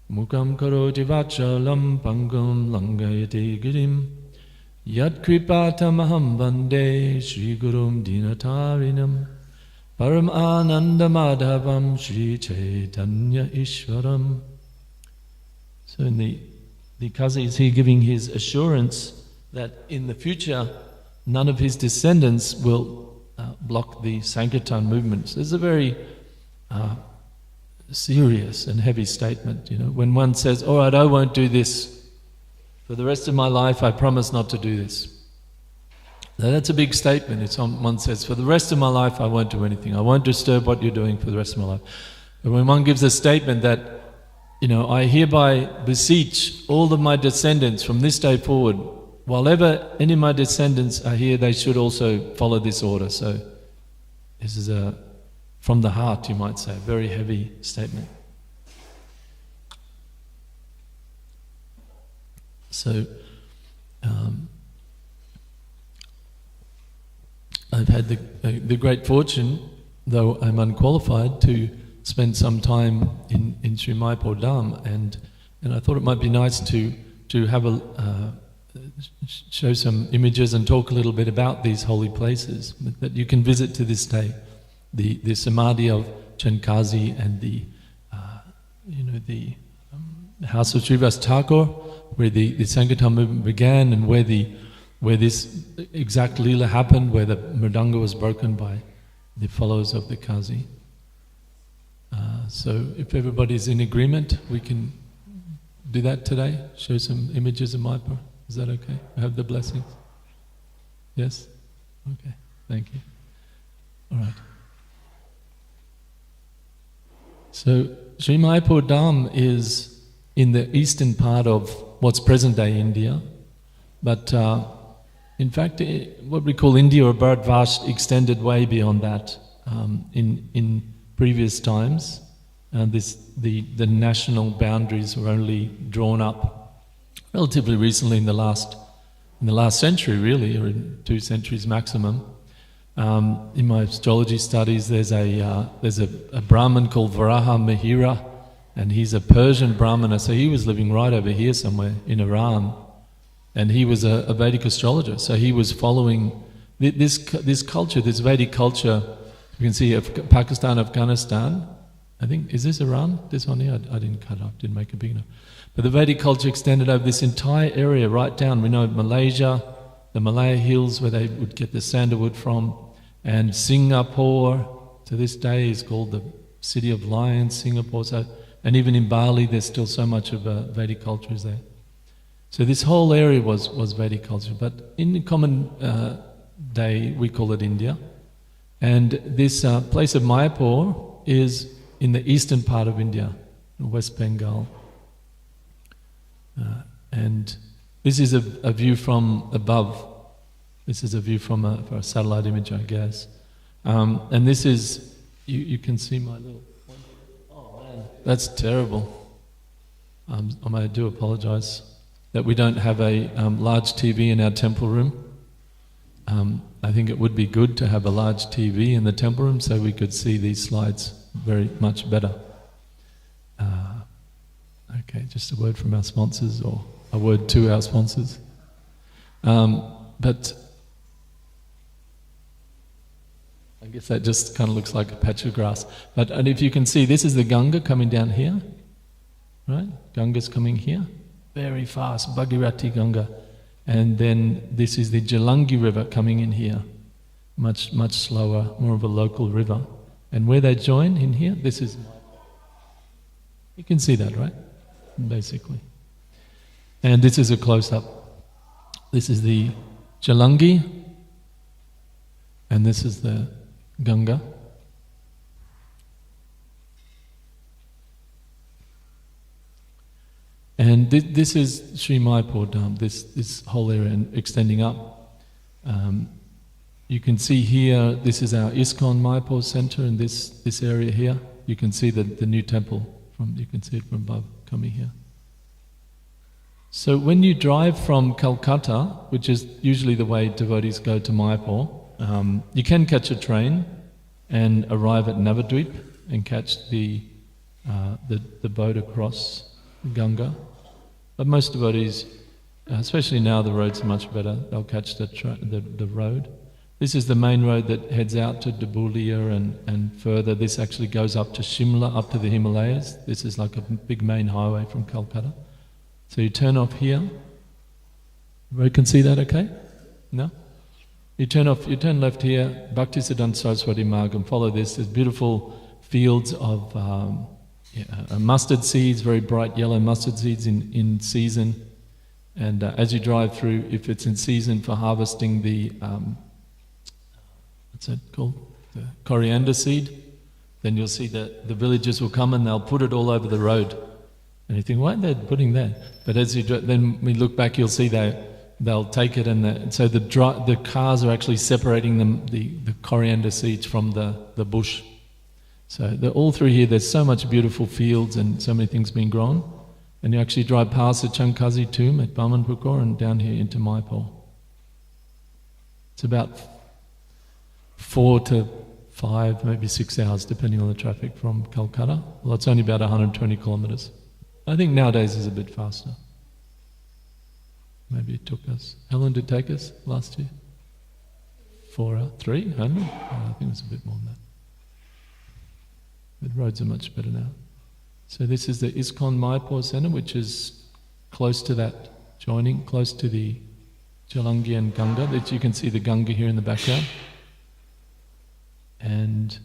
Mukam Karoti Vachalam Pangam Langayate Girim Yat Kripatamaham Vande Shri Gurum Dinatarinam Param Ananda Madhavam Shri Chaitanya Ishwaram. So in the Kazi is here giving his assurance that in the future none of his descendants will block the Sankirtan movement. So this is a very serious and heavy statement, you know. When one says, all right, I won't do this. For the rest of my life, I promise not to do this. Now that's a big statement. One says, for the rest of my life, I won't do anything. I won't disturb what you're doing for the rest of my life. But when one gives a statement that, I hereby beseech all of my descendants from this day forward, while ever any of my descendants are here, they should also follow this order. So this is from the heart, you might say, a very heavy statement. So I've had the great fortune, though I'm unqualified, to spend some time in Sri Mayapur Dham, and I thought it might be nice to have show some images and talk a little bit about these holy places that you can visit to this day. The Samadhi of Chankazi and the house of Srivas Thakur, where the Sankirtan movement began, and where this exact Leela happened, where the Mridanga was broken by the followers of the Kazi. So if everybody's in agreement, we can do that today, show some images of Mayapur. Is that okay? I have the blessings? Yes? Okay, thank you. All right. So Sri Mayapur Dham is in the eastern part of what's present-day India, but in fact, what we call India or Bharatvash extended way beyond that. In previous times, the national boundaries were only drawn up relatively recently in the last century, really, or in 2 centuries maximum. In my astrology studies, there's a Brahmin called Varaha Mihira, and he's a Persian Brahmana, so he was living right over here somewhere in Iran, and he was a Vedic astrologer. So he was following this culture, this Vedic culture. You can see of Pakistan, Afghanistan. I think, is this Iran? This one here? I didn't cut off, didn't make it big enough. But the Vedic culture extended over this entire area right down. We know Malaysia, the Malaya Hills where they would get the sandalwood from, and Singapore to this day is called the City of Lions, Singapore. So, and even in Bali there's still so much of Vedic culture is there. So this whole area was Vedic culture, but in the common day we call it India. And this place of Mayapur is in the eastern part of India, West Bengal. And this is a view from above. This is a view from a satellite image, I guess. And this is, you can see my little... Oh man, that's terrible. I do apologize that we don't have a large TV in our temple room. I think it would be good to have a large TV in the temple room so we could see these slides very much better. Okay, just a word from our sponsors, or a word to our sponsors. But I guess that just kind of looks like a patch of grass. And if you can see, this is the Ganga coming down here, right? Ganga's coming here, very fast, Bhagirati Ganga. And then this is the Jalangi River coming in here, much slower, more of a local river. And where they join in here, this is... You can see that, right? Basically. And this is a close-up. This is the Jalangi, and this is the Ganga. And this is Sri Mayapur Dham, this whole area and extending up. You can see here, this is our ISKCON Mayapur Center in this area here. You can see the new temple, you can see it from above coming here. So when you drive from Calcutta, which is usually the way devotees go to Mayapur, you can catch a train and arrive at Navadvip and catch the boat across Ganga. But most devotees, especially now the roads are much better, they'll catch the road. This is the main road that heads out to Dabulia and further. This actually goes up to Shimla, up to the Himalayas. This is like a big main highway from Calcutta. So you turn off here. Everybody can see that okay? No? You turn left here, Bhaktisiddhanta Saraswati Marg, and follow this. There's beautiful fields of mustard seeds, very bright yellow mustard seeds in season. And as you drive through, if it's in season for harvesting the, what's that called? The coriander seed. then you'll see that the villagers will come and they'll put it all over the road. And you think, why are they putting that? But as you then we look back, you'll see they'll take it, and so the cars are actually separating the coriander seeds from the bush. So they're all through here. There's so much beautiful fields and so many things being grown. And you actually drive past the Chankazi tomb at Bamanpukor and down here into Mayapur. It's about 4 to 5, maybe 6 hours, depending on the traffic from Calcutta. Well, it's only about 120 kilometres. I think nowadays is a bit faster. Maybe it took us, how long did it take us last year? 4 hours, 3 only? Oh, I think it was a bit more than that. The roads are much better now. So this is the ISKCON Mayapur Centre, which is close to that, joining, close to the Jalangi and Ganga. That you can see the Ganga here in the background. And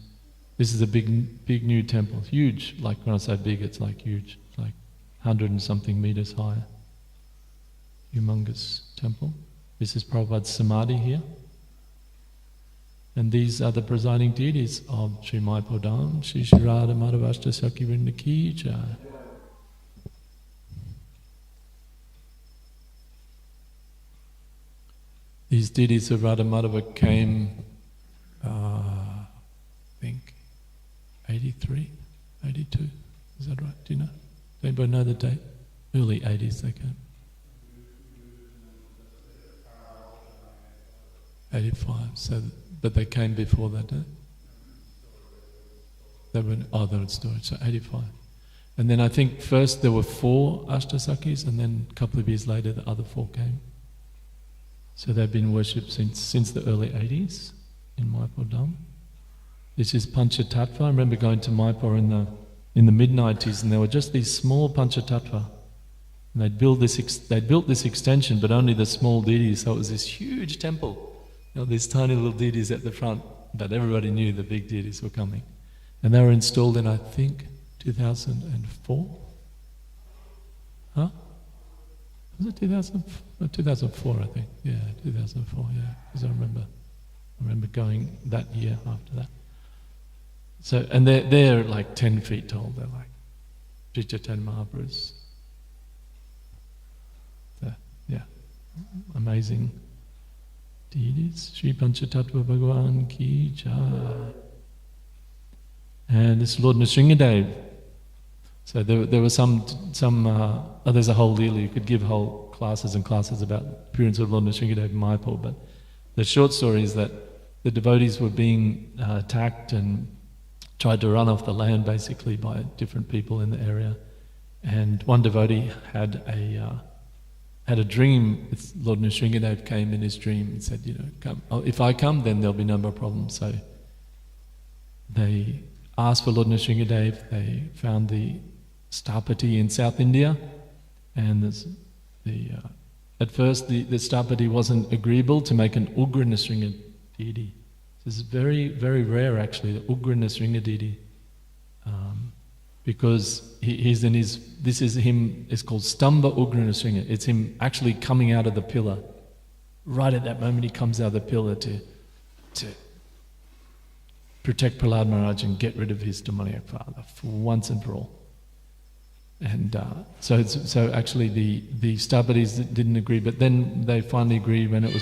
this is a big new temple, huge. Like when I say big, it's like huge. It's like 100 and something meters high. Humongous temple. This is Prabhupada's Samadhi here. And these are the presiding deities of Sri Mayapur Dham, Sri Sri Radha Madhavashta Sakhi Vrinda Ki Jai. These deities of Radha Madhava came, I think, 83, 82, is that right? Do you know? Does anybody know the date? Early 80s they came. 85, so, but they came before that, didn't they? They were in storage, so 85. And then I think first there were 4 Ashtasakis, and then a couple of years later the other 4 came. So they've been worshipped since the early 80s in Mayapur Dham. This is Panchatattva. I remember going to Mayapur in the mid-90s, and there were just these small Panchatattva. And they'd built this extension, but only the small deities, so it was this huge temple. You know, these tiny little deities at the front, but everybody knew the big deities were coming. And they were installed in, I think, 2004? Huh? Was it 2004, I think. Yeah, 2004, yeah. Because I remember going that year after that. So, and they're like 10 feet tall. They're like Sri Chaitanya Mahaprabhu's. So, yeah, amazing deities. Sri Panchatattva Bhagavan Ki Jai. And this is Lord Nrsingadev. So there were there's a whole deal, you could give whole classes and classes about the appearance of Lord Nrsingadev in Mayapur, but the short story is that the devotees were being attacked and tried to run off the land basically by different people in the area. And one devotee had a dream. Lord Nrsingadev came in his dream and said, come. Oh, if I come, then there'll be no more problems. So they asked for Lord Nrsingadev. They found the Stapati in South India, and at first the Stapati wasn't agreeable to make an Ugra Nrsinga deity. This is very, very rare actually, the Ugra Nrsinga deity, because this is him. It's called Stamba Ugra Nrsinga. It's him actually coming out of the pillar. Right at that moment, he comes out of the pillar to protect Prahlad Maharaj and get rid of his demoniac father for once and for all. And so actually the Stapatis didn't agree, but then they finally agreed when it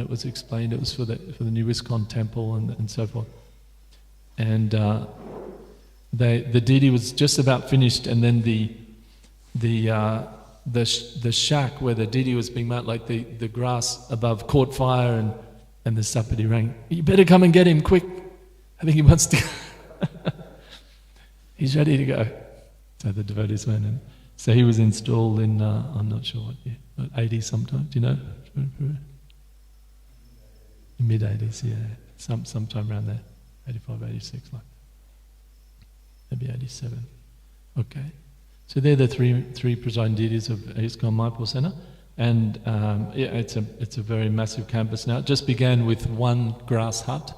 was explained it was for the new ISKCON temple and so forth. And the deity was just about finished, and then the shack where the deity was being made, like the grass above, caught fire, and the Stapati rang, "You better come and get him quick. I think he wants to." He's ready to go. So the devotees went, and so he was installed in I'm not sure what year, but 80 sometime. Do you know? Mid 80s, yeah, sometime around there, 85, 86, like maybe 87. Okay, so they're the three presiding deities of ISKCON Mayapur Centre, and it's a very massive campus now. It just began with one grass hut.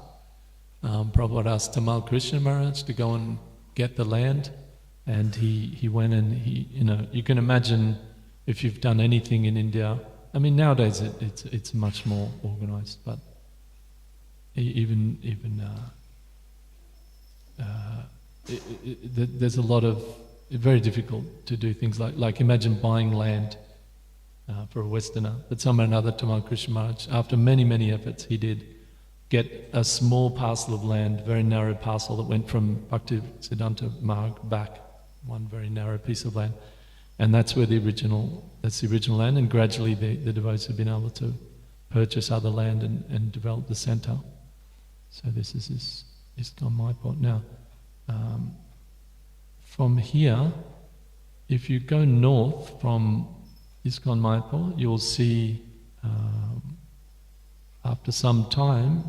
Prabhupada asked Tamal Krishna Maharaj to go and get the land, and he went, and you can imagine if you've done anything in India. I mean, nowadays it's much more organised, but even there's a lot of, it's very difficult to do things like imagine buying land for a Westerner. But somehow or another, Tamal Krishna Maharaj, after many, many efforts, he did get a small parcel of land, very narrow parcel that went from Bhaktisiddhanta Marg back, one very narrow piece of land. And that's where the original land, and gradually the devotees have been able to purchase other land and develop the centre. So this is ISKCON Mayapur. Now, from here, if you go north from ISKCON Mayapur, you'll see after some time,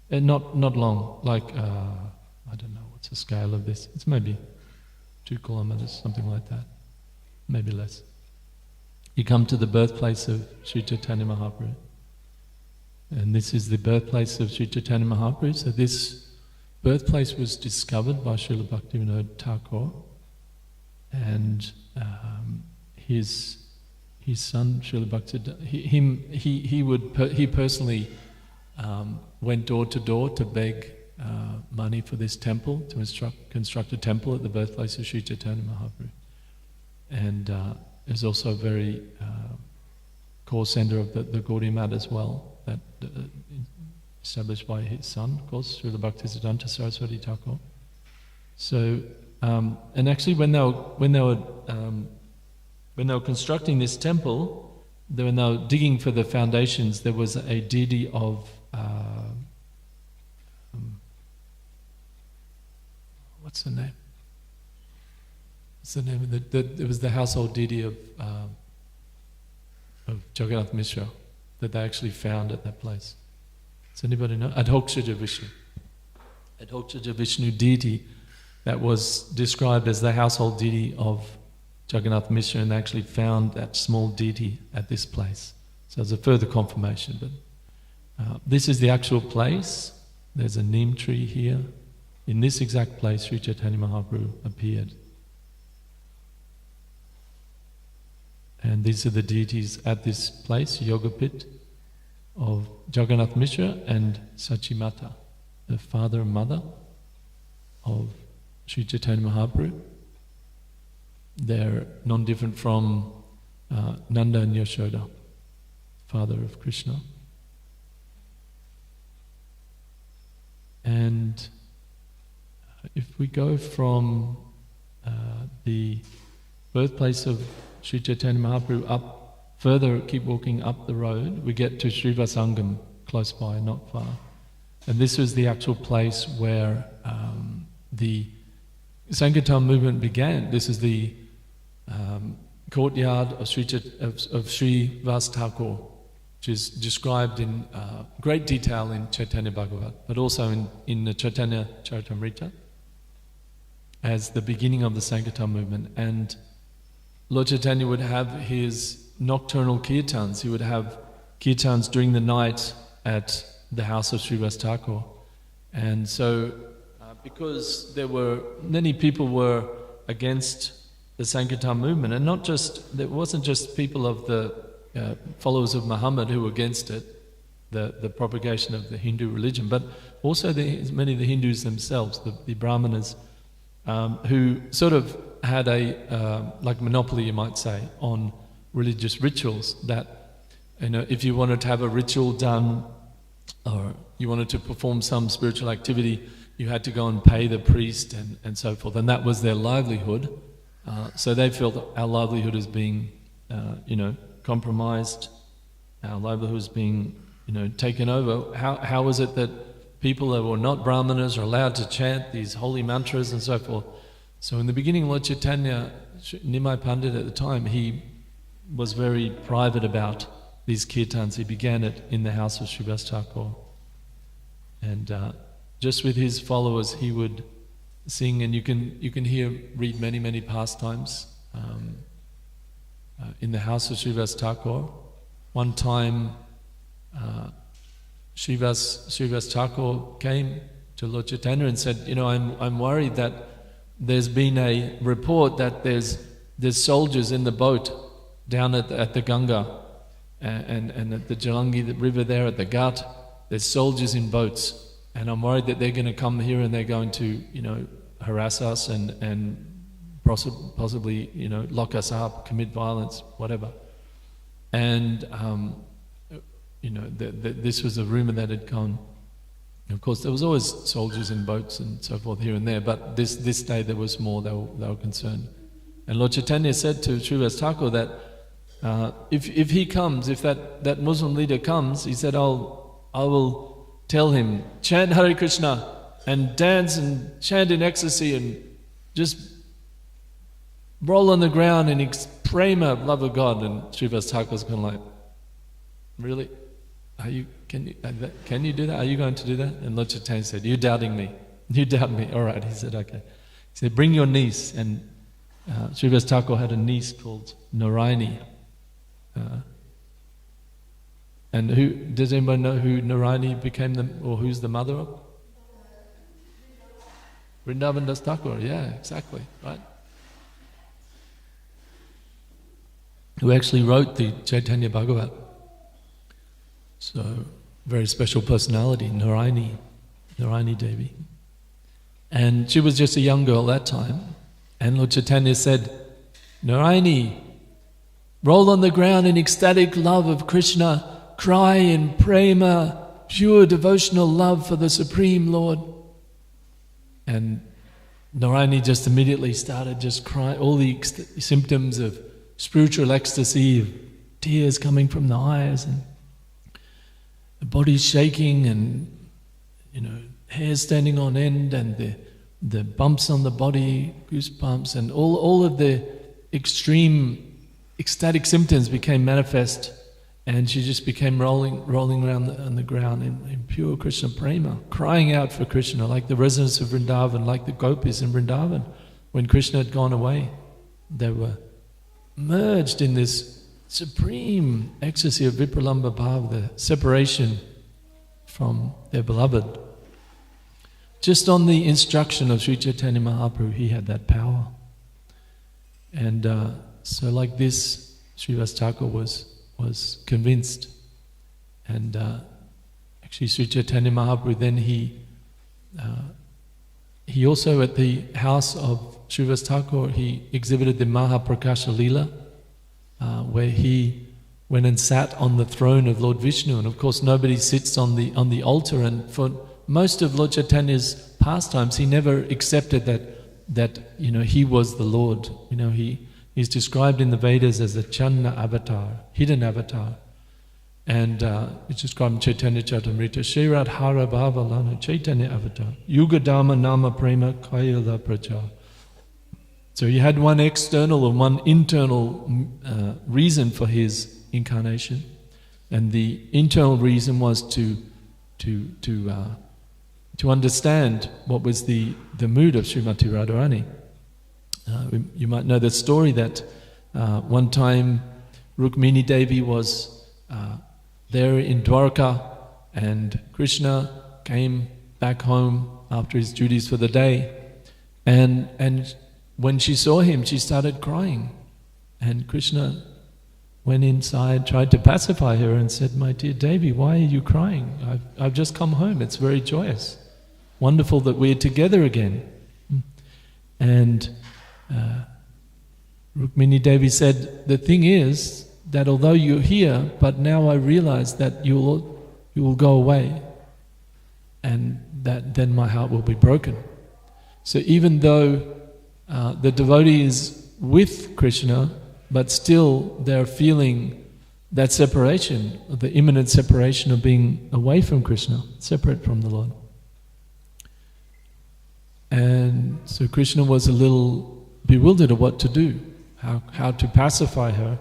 not long, like I don't know what's the scale of this. It's maybe 2 kilometers, something like that, maybe less. You come to the birthplace of Sri Chaitanya Mahaprabhu, and this is the birthplace of Sri Chaitanya Mahaprabhu. So this birthplace was discovered by Srila Bhaktivinoda Thakur, and his son Srila Bhaktisiddhanta, he personally went door to door to beg money for this temple, to construct a temple at the birthplace of Sri Chaitanya Mahaprabhu, and is also a very core centre of the Gaudiya Math as well, that established by his son, of course, Srila Bhaktisiddhanta Saraswati Thakur. So, and actually, when they were constructing this temple, when they were digging for the foundations, there was a deity of what's the name? What's the name of it was the household deity of Jagannath Mishra that they actually found at that place. Does anybody know? Adhokshaja Vishnu. Adhokshaja Vishnu deity that was described as the household deity of Jagannath Mishra, and they actually found that small deity at this place. So there's a further confirmation. But this is the actual place. There's a neem tree here. In this exact place, Sri Chaitanya Mahaprabhu appeared. And these are the deities at this place, Yoga Pit, of Jagannath Mishra and Sachimata, the father and mother of Sri Chaitanya Mahaprabhu. They're non-different from Nanda and Yashoda, father of Krishna. And if we go from the birthplace of Sri Chaitanya Mahaprabhu up further, keep walking up the road, we get to Srivasangam, close by, not far. And this was the actual place where the Sankirtan movement began. This is the courtyard of Sri Vas Thakur, which is described in great detail in Chaitanya Bhagavat, but also in the Chaitanya Charitamrita as the beginning of the Sankirtan movement. And Lord Chaitanya would have his nocturnal kirtans. He would have kirtans during the night at the house of Srivas Thakur. And so, because many people were against the Sankirtan movement, and there wasn't just people of the followers of Muhammad who were against it, the propagation of the Hindu religion, but also many of the Hindus themselves, the Brahmanas, who sort of had a like monopoly, you might say, on religious rituals. That, if you wanted to have a ritual done, or you wanted to perform some spiritual activity, you had to go and pay the priest and so forth, and that was their livelihood. So they felt our livelihood is being, compromised. Our livelihood is being, taken over. How is it that people that were not Brahmanas are allowed to chant these holy mantras and so forth? So in the beginning, Lord Chaitanya, Nimai Pandit at the time, he was very private about these kirtans. He began it in the house of Srivas Thakur. And just with his followers, he would sing, and you can read many, many pastimes in the house of Srivas Thakur. One time, Srivas Thakur came to Lord Chaitanya and said, I'm worried that there's been a report that there's soldiers in the boat down at the Ganga and at the Jalangi, the river there at the Ghat. There's soldiers in boats, and I'm worried that they're going to come here and they're going to, harass us and possibly, lock us up, commit violence, whatever. And, this was a rumor that had gone. Of course, there was always soldiers in boats and so forth here and there, but this day there was more, they were concerned. And Lord Chaitanya said to Srivas Thakur that if he comes, if that Muslim leader comes, he said, I will tell him, chant Hare Krishna and dance and chant in ecstasy and just roll on the ground in prema, love of God. And Srivas Thakur's kind of like, really? Can you do that? Are you going to do that? And Lord Chaitanya said, you're doubting me. You doubt me. All right, he said, okay. He said, bring your niece. And Srivas Thakur had a niece called Narayani. And does anybody know who Narayani became or who's the mother of? Vrindavan Das Thakur, yeah, exactly, right? Who actually wrote the Chaitanya Bhagavat. So, very special personality, Narayani Devi. And she was just a young girl at that time. And Lord Chaitanya said, Narayani, roll on the ground in ecstatic love of Krishna, cry in prema, pure devotional love for the Supreme Lord. And Narayani just immediately started just crying, all the symptoms of spiritual ecstasy, of tears coming from the eyes, and the body's shaking, and hair standing on end, and the bumps on the body, goosebumps, and all of the extreme ecstatic symptoms became manifest, and she just became rolling around on the ground in pure Krishna prema, crying out for Krishna, like the residents of Vrindavan, like the gopis in Vrindavan. When Krishna had gone away, they were merged in this supreme ecstasy of Vipralamba Bhava, the separation from their beloved. Just on the instruction of Sri Chaitanya Mahaprabhu, he had that power. And so like this, Srivas Thakur was convinced. And actually Sri Chaitanya Mahaprabhu, then he also at the house of Srivas Thakur, he exhibited the Mahaprakasha Leela, where he went and sat on the throne of Lord Vishnu. And of course nobody sits on the altar, and for most of Lord Chaitanya's pastimes he never accepted that he was the Lord. He's described in the Vedas as a Channa avatar, hidden avatar. And it's described in Chaitanya Charitamrita, Shairat Hara Bhavalana Chaitanya avatar, Yugadama Nama Prema Kayala Praja. So he had one external and one internal reason for his incarnation, and the internal reason was to understand what was the mood of Srimati Radharani. You might know the story that one time Rukmini Devi was there in Dwarka, and Krishna came back home after his duties for the day, and when she saw him, she started crying. And Krishna went inside, tried to pacify her and said, my dear Devi, why are you crying? I've just come home, it's very joyous. Wonderful that we're together again. And Rukmini Devi said, the thing is that although you're here, but now I realize that you will go away, and that then my heart will be broken. So even though the devotee is with Krishna, but still they're feeling that separation, the imminent separation of being away from Krishna, separate from the Lord. And so Krishna was a little bewildered of what to do, how to pacify her.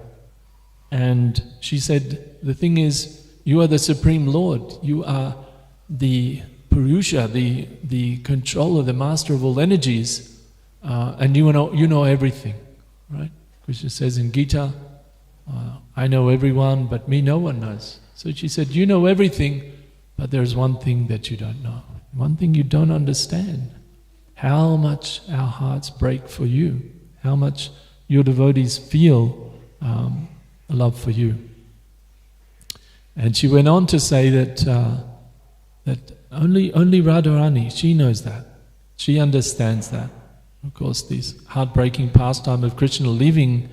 And she said, the thing is, you are the Supreme Lord, you are the Purusha, the controller, the master of all energies, and you know everything, right? Krishna says in Gita, I know everyone, but me no one knows. So she said, you know everything, but there's one thing that you don't know. One thing you don't understand. How much our hearts break for you. How much your devotees feel love for you. And she went on to say that only Radharani, she knows that. She understands that. Of course, this heartbreaking pastime of Krishna leaving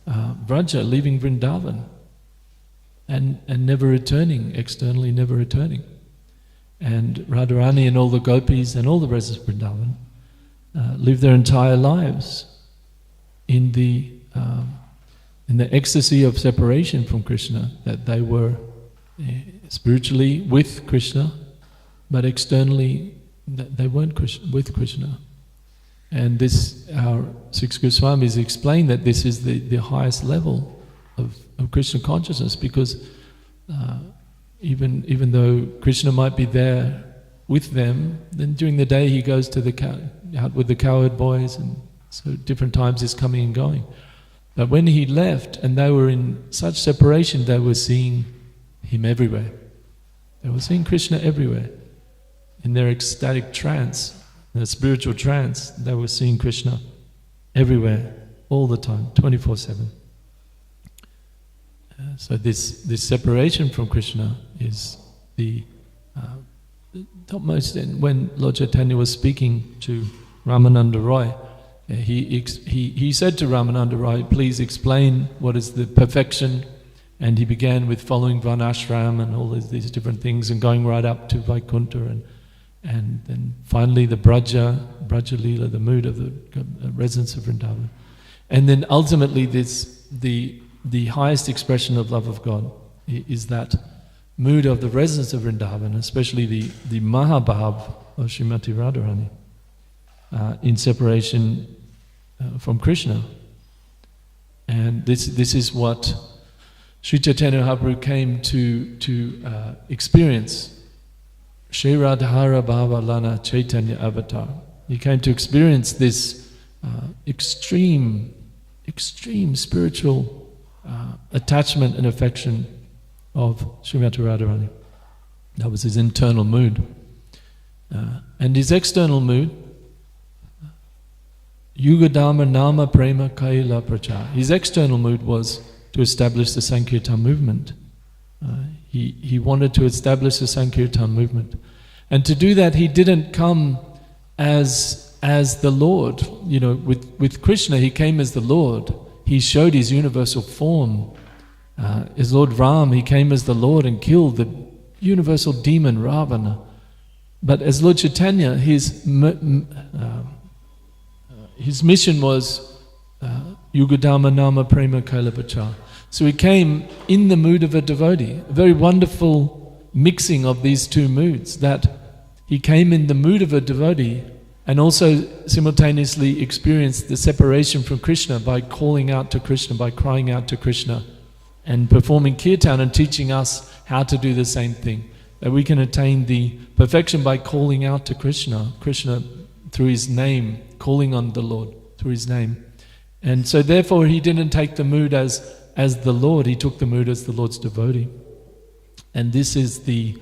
Vraja, leaving Vrindavan, and never returning, externally never returning. And Radharani and all the gopis and all the residents of Vrindavan live their entire lives in the ecstasy of separation from Krishna, that they were spiritually with Krishna, but externally they weren't with Krishna. And this, our Six Goswamis explain that this is the highest level of Krishna consciousness, because even though Krishna might be there with them, then during the day he goes to out with the cowherd boys, and so different times he's coming and going. But when he left and they were in such separation, they were seeing him everywhere. They were seeing Krishna everywhere. In their ecstatic trance, in a spiritual trance, they were seeing Krishna everywhere, all the time, 24/7. So this separation from Krishna is the topmost. And when Lord Chaitanya was speaking to Ramananda Roy, he said to Ramananda Roy, please explain what is the perfection. And he began with following Varnashram and all these different things, and going right up to Vaikuntha, and then finally the Braja Lila, the mood of the residents of Vrindavan. And then ultimately the highest expression of love of God is that mood of the residents of Vrindavan, especially the Mahabhav of Srimati Radharani, in separation from Krishna. And this is what Sri Chaitanya Mahaprabhu came to experience. Shri Radhara Bhava Lana Chaitanya Avatar. He came to experience this extreme spiritual attachment and affection of Srimati Radharani. That was his internal mood. And his external mood, Yugadama Nama Prema Kaila Pracha. His external mood was to establish the Sankirtan movement. He wanted to establish the Sankirtan movement. And to do that, he didn't come as the Lord. You know, with Krishna, he came as the Lord. He showed his universal form. As Lord Ram, he came as the Lord and killed the universal demon Ravana. But as Lord Chaitanya, his mission was Yugadama Nama Prema Kailapacha. So he came in the mood of a devotee, a very wonderful mixing of these two moods, that he came in the mood of a devotee and also simultaneously experienced the separation from Krishna by calling out to Krishna, by crying out to Krishna, and performing kirtan and teaching us how to do the same thing. That we can attain the perfection by calling out to Krishna, Krishna through his name, calling on the Lord through his name. And so therefore he didn't take the mood as the Lord, he took the mood as the Lord's devotee. And this is the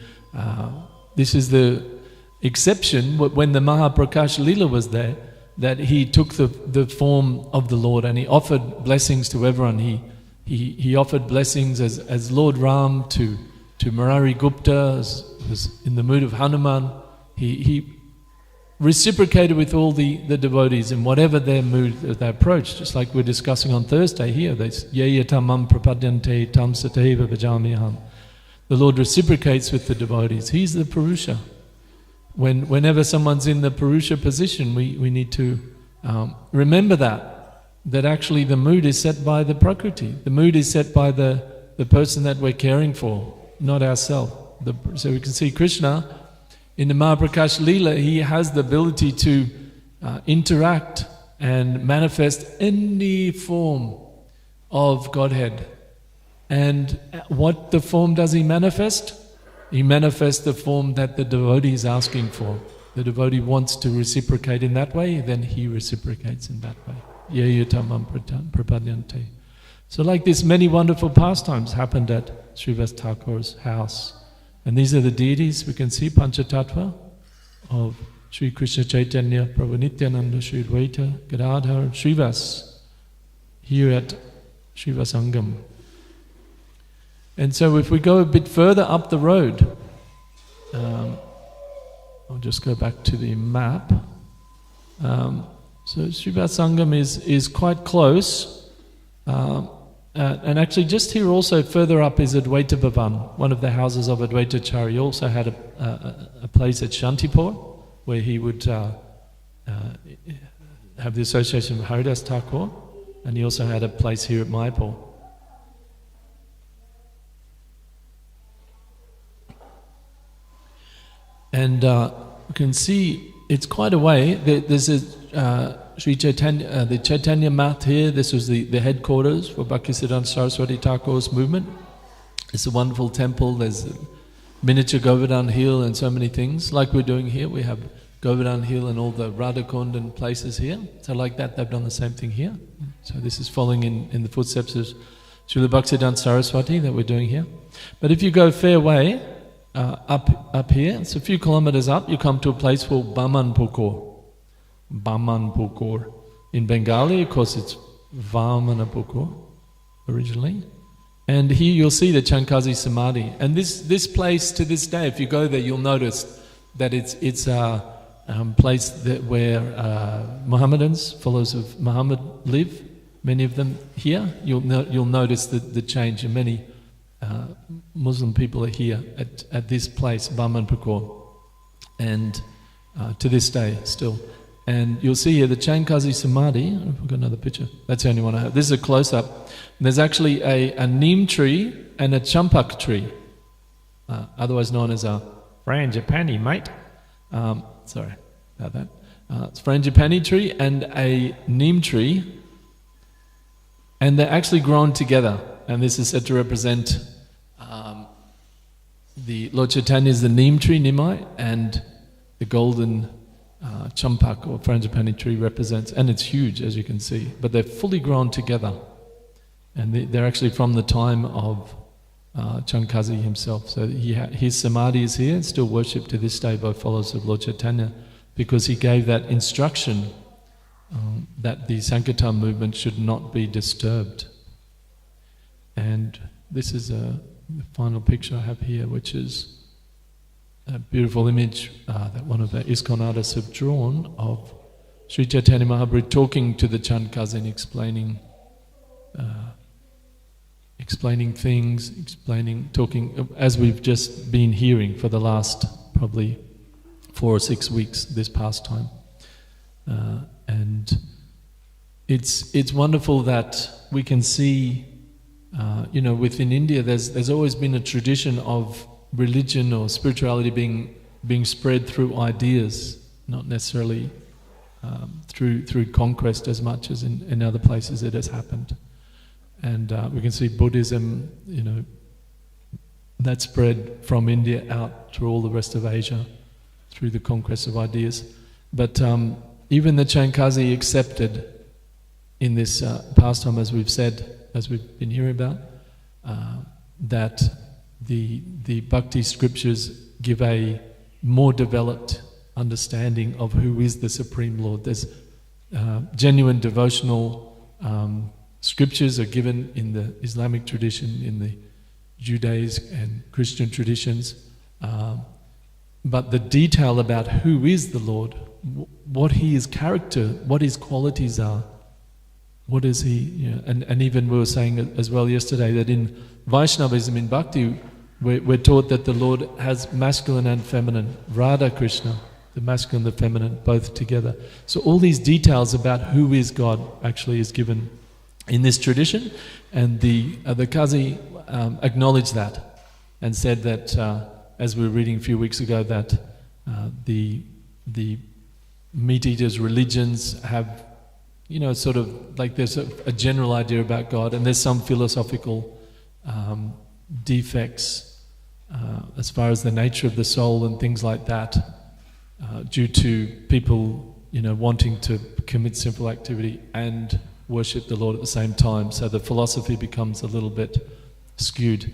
exception when the Mahaprakash Lila was there, that he took the form of the Lord and he offered blessings to everyone. He offered blessings as Lord Ram to Murari Gupta, was in the mood of Hanuman. He reciprocated with all the devotees in whatever their mood they approached, just like we're discussing on Thursday here. Ye yatamam prapadyante tam sateva bhajamiham. The Lord reciprocates with the devotees. He's the Purusha. Whenever someone's in the Purusha position, we need to remember that actually the mood is set by the Prakriti. The mood is set by the person that we're caring for, not ourselves. So we can see Krishna in the Mahaprakash Lila, he has the ability to interact and manifest any form of Godhead. And what the form does he manifest? He manifests the form that the devotee is asking for. The devotee wants to reciprocate in that way, then he reciprocates in that way. Yayatamam prapadyante. So like this, many wonderful pastimes happened at Srivas Thakur's house. And these are the deities. We can see Panchatattva of Sri Krishna Chaitanya, Prabhu Nityananda, Sri Advaita, Gadadhar, and Srivas here at Srivasangam. And so if we go a bit further up the road, I'll just go back to the map. So Srivas Sangam is quite close. And actually just here also further up is Advaita Bhavan, one of the houses of Advaitacharya. He also had a place at Shantipur where he would have the association with Haridas Thakur, and he also had a place here at Mayapur. And you can see it's quite a way. There's a Sri Chaitanya, the Chaitanya Math here. This was the headquarters for Bhaktisiddhanta Saraswati Thakur's movement. It's a wonderful temple. There's a miniature Govardhana hill and so many things. Like we're doing here, we have Govardhana hill and all the Radhakund and places here. So like that, they've done the same thing here. So this is following in the footsteps of Srila Bhaktisiddhanta Saraswati that we're doing here. But if you go fair way, up here, it's a few kilometers up, you come to a place called Bamanpukur. Bamanpukur. In Bengali, of course, it's Vamanapukur originally. And here you'll see the Chankazi Samadhi. And this place to this day, if you go there, you'll notice that it's a place where Mohammedans, followers of Muhammad, live. Many of them here. You'll notice the change, and many Muslim people are here at this place, Bamanpukur, and to this day still. And you'll see here the Chankazi Samadhi. I've got another picture. That's the only one I have. This is a close-up. There's actually a neem tree and a champak tree, otherwise known as a frangipani, mate. Sorry about that. It's frangipani tree and a neem tree, and they're actually grown together. And this is said to represent the Lord Chaitanya is the neem tree, Nimai, and the golden champak or frangipani tree represents, and it's huge as you can see, but they're fully grown together. And they're actually from the time of Chankazi himself. So his samadhi is here, and still worshipped to this day by followers of Lord Chaitanya, because he gave that instruction that the Sankirtan movement should not be disturbed. And this is the final picture I have here, which is a beautiful image that one of the ISKCON artists have drawn of Sri Chaitanya Mahaprabhu talking to the Chankazi and explaining things, talking, as we've just been hearing for the last probably 4 or 6 weeks this past time. And it's wonderful that we can see, within India there's always been a tradition of religion or spirituality being spread through ideas, not necessarily through conquest as much as in other places it has happened. And we can see Buddhism, that spread from India out through all the rest of Asia through the conquest of ideas. But even the Chankazi accepted in this pastime, as we've said, as we've been hearing about, that the bhakti scriptures give a more developed understanding of who is the Supreme Lord. There's genuine devotional scriptures are given in the Islamic tradition, in the Judaism and Christian traditions, but the detail about who is the Lord, what his character, what his qualities are, what is he, and even we were saying as well yesterday that in Vaishnavism, in Bhakti, we're taught that the Lord has masculine and feminine, Radha Krishna, the masculine and the feminine, both together. So all these details about who is God actually is given in this tradition, and the Kazi acknowledged that and said that, as we were reading a few weeks ago, that the meat eaters' religions have, sort of like there's a general idea about God, and there's some philosophical defects as far as the nature of the soul and things like that, due to people, wanting to commit sinful activity and worship the Lord at the same time. So the philosophy becomes a little bit skewed.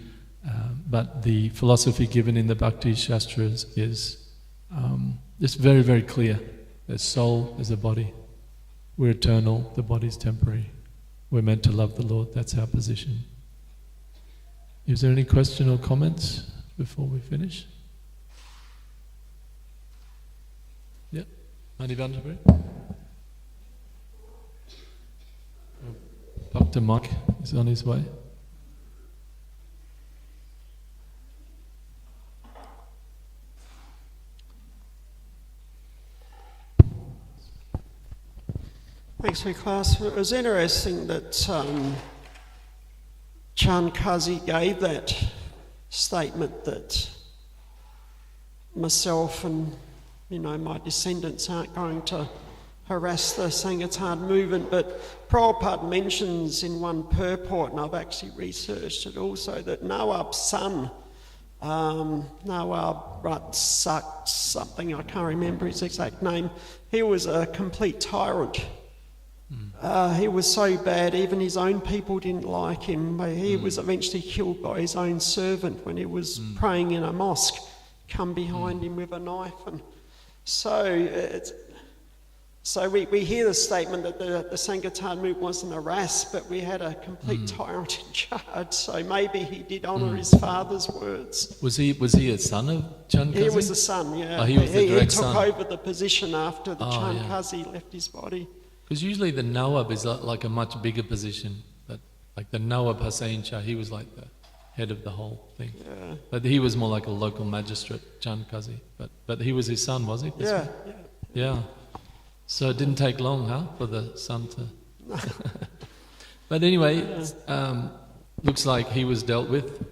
But the philosophy given in the Bhakti Shastras is it's very, very clear. There's soul, there's a body. We're eternal, the body's temporary. We're meant to love the Lord, that's our position. Is there any question or comments before we finish? Yeah, Manivantabri? Dr. Mike is on his way. Thanks for your class. It was interesting that Chan Kazi gave that statement that myself and my descendants aren't going to harass the Sankirtan movement, but Prabhupada mentions in one purport, and I've actually researched it also, that Nawab's son, Nawab Ratsak something, I can't remember his exact name, he was a complete tyrant. He was so bad, even his own people didn't like him. He was eventually killed by his own servant when he was praying in a mosque, come behind him with a knife. And so we hear the statement that the Sankirtan movement wasn't harassed, but we had a complete tyrant in charge. So maybe he did honour his father's words. Was he a son of Chan Kazi? He was the son, yeah. Oh, he was the direct took son. over the position after the Chan Kazi left his body. Because usually the Nawab is like a much bigger position. Like the Nawab Hussain Shah, he was like the head of the whole thing. Yeah. But he was more like a local magistrate, Chan Kazi. But he was his son, was he? Yeah. Yeah. So it didn't take long, for the son to... But anyway, looks like he was dealt with,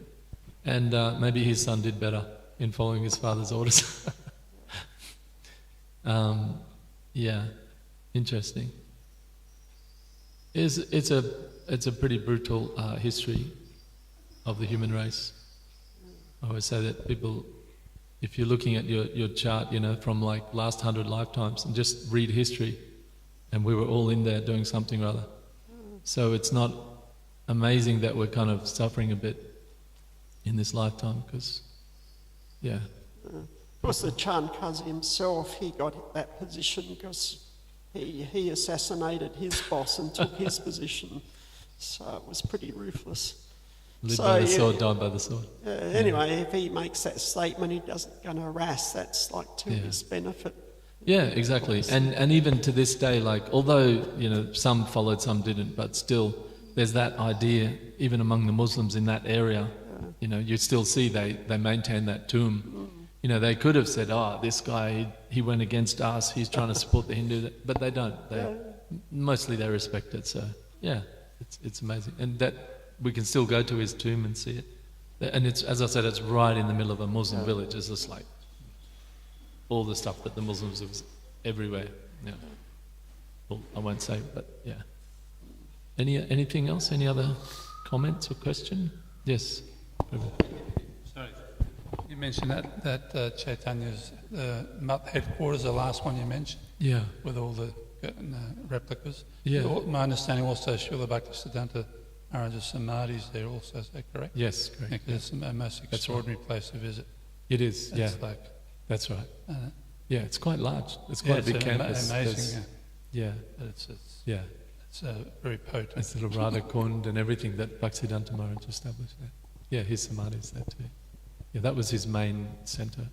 and maybe his son did better in following his father's orders. Yeah, interesting. It's a pretty brutal history of the human race. I always say that people, if you're looking at your chart, from like last 100 lifetimes, and just read history, and we were all in there doing something or other. So it's not amazing that we're kind of suffering a bit in this lifetime, because, yeah. Of course, the Chan Kazi himself, he got that position because he assassinated his boss and took his position. So it was pretty ruthless. Live by the sword, die by the sword. Anyway, if he makes that statement, he doesn't going to harass. That's like to his benefit. Yeah, exactly. And even to this day, like, although, some followed, some didn't, but still there's that idea, even among the Muslims in that area, you still see they maintain that tomb. They could have said, this guy, he went against us, he's trying to support the Hindu, but they don't. Mostly they respect it, so yeah, it's amazing. And that we can still go to his tomb and see it. And it's, as I said, it's right in the middle of a Muslim village. It's just like all the stuff that the Muslims was everywhere. Yeah. Well, I won't say, but yeah. Anything else? Any other comments or question? Yes. Sorry, you mentioned that Chaitanya's headquarters, the last one you mentioned. Yeah. With all the replicas. Yeah. My understanding also, Srila Bhaktisiddhanta Maharaj's Samadhi's there also, is that correct? Yes, correct. I think it's a most extraordinary place to visit. It is, It's like, that's right. Yeah, it's quite large. It's quite a big campus. Amazing. Yeah. It's very potent. It's little Radha Kund and everything that Bhaktisiddhanta Maharaj established there. Yeah, his Samadhi is there too. Yeah, that was his main centre,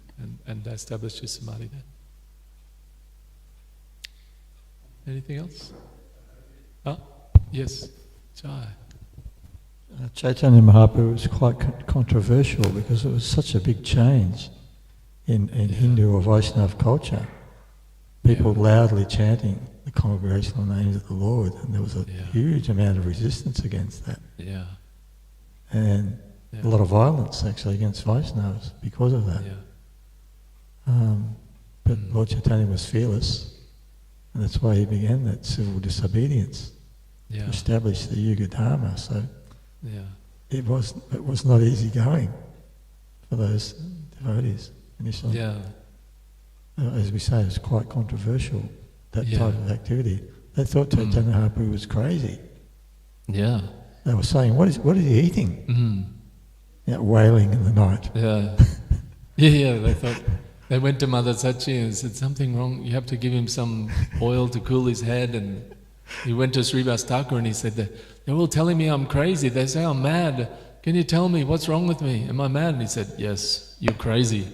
and they established his Samadhi there. Anything else? Oh, yes. Jai. Chaitanya Mahaprabhu was quite controversial because it was such a big change in Hindu or Vaishnava culture. People loudly chanting the congregational names of the Lord, and there was a huge amount of resistance against that. Yeah. And a lot of violence actually against Vaishnavas because of that. But Lord Chaitanya was fearless, and that's why he began that civil disobedience to establish the Yuga Dharma. So it was not easy going for those devotees initially. Yeah. As we say, it was quite controversial, that type of activity. They thought Chaitanya Mahaprabhu was crazy. Yeah. They were saying, what is he eating? Wailing in the night. Yeah. They thought, they went to Mother Sachi and said, something wrong, you have to give him some oil to cool his head. And he went to Srivas Thakur and he said, they're all telling me I'm crazy. They say I'm mad. Can you tell me what's wrong with me? Am I mad? And he said, yes, you're crazy.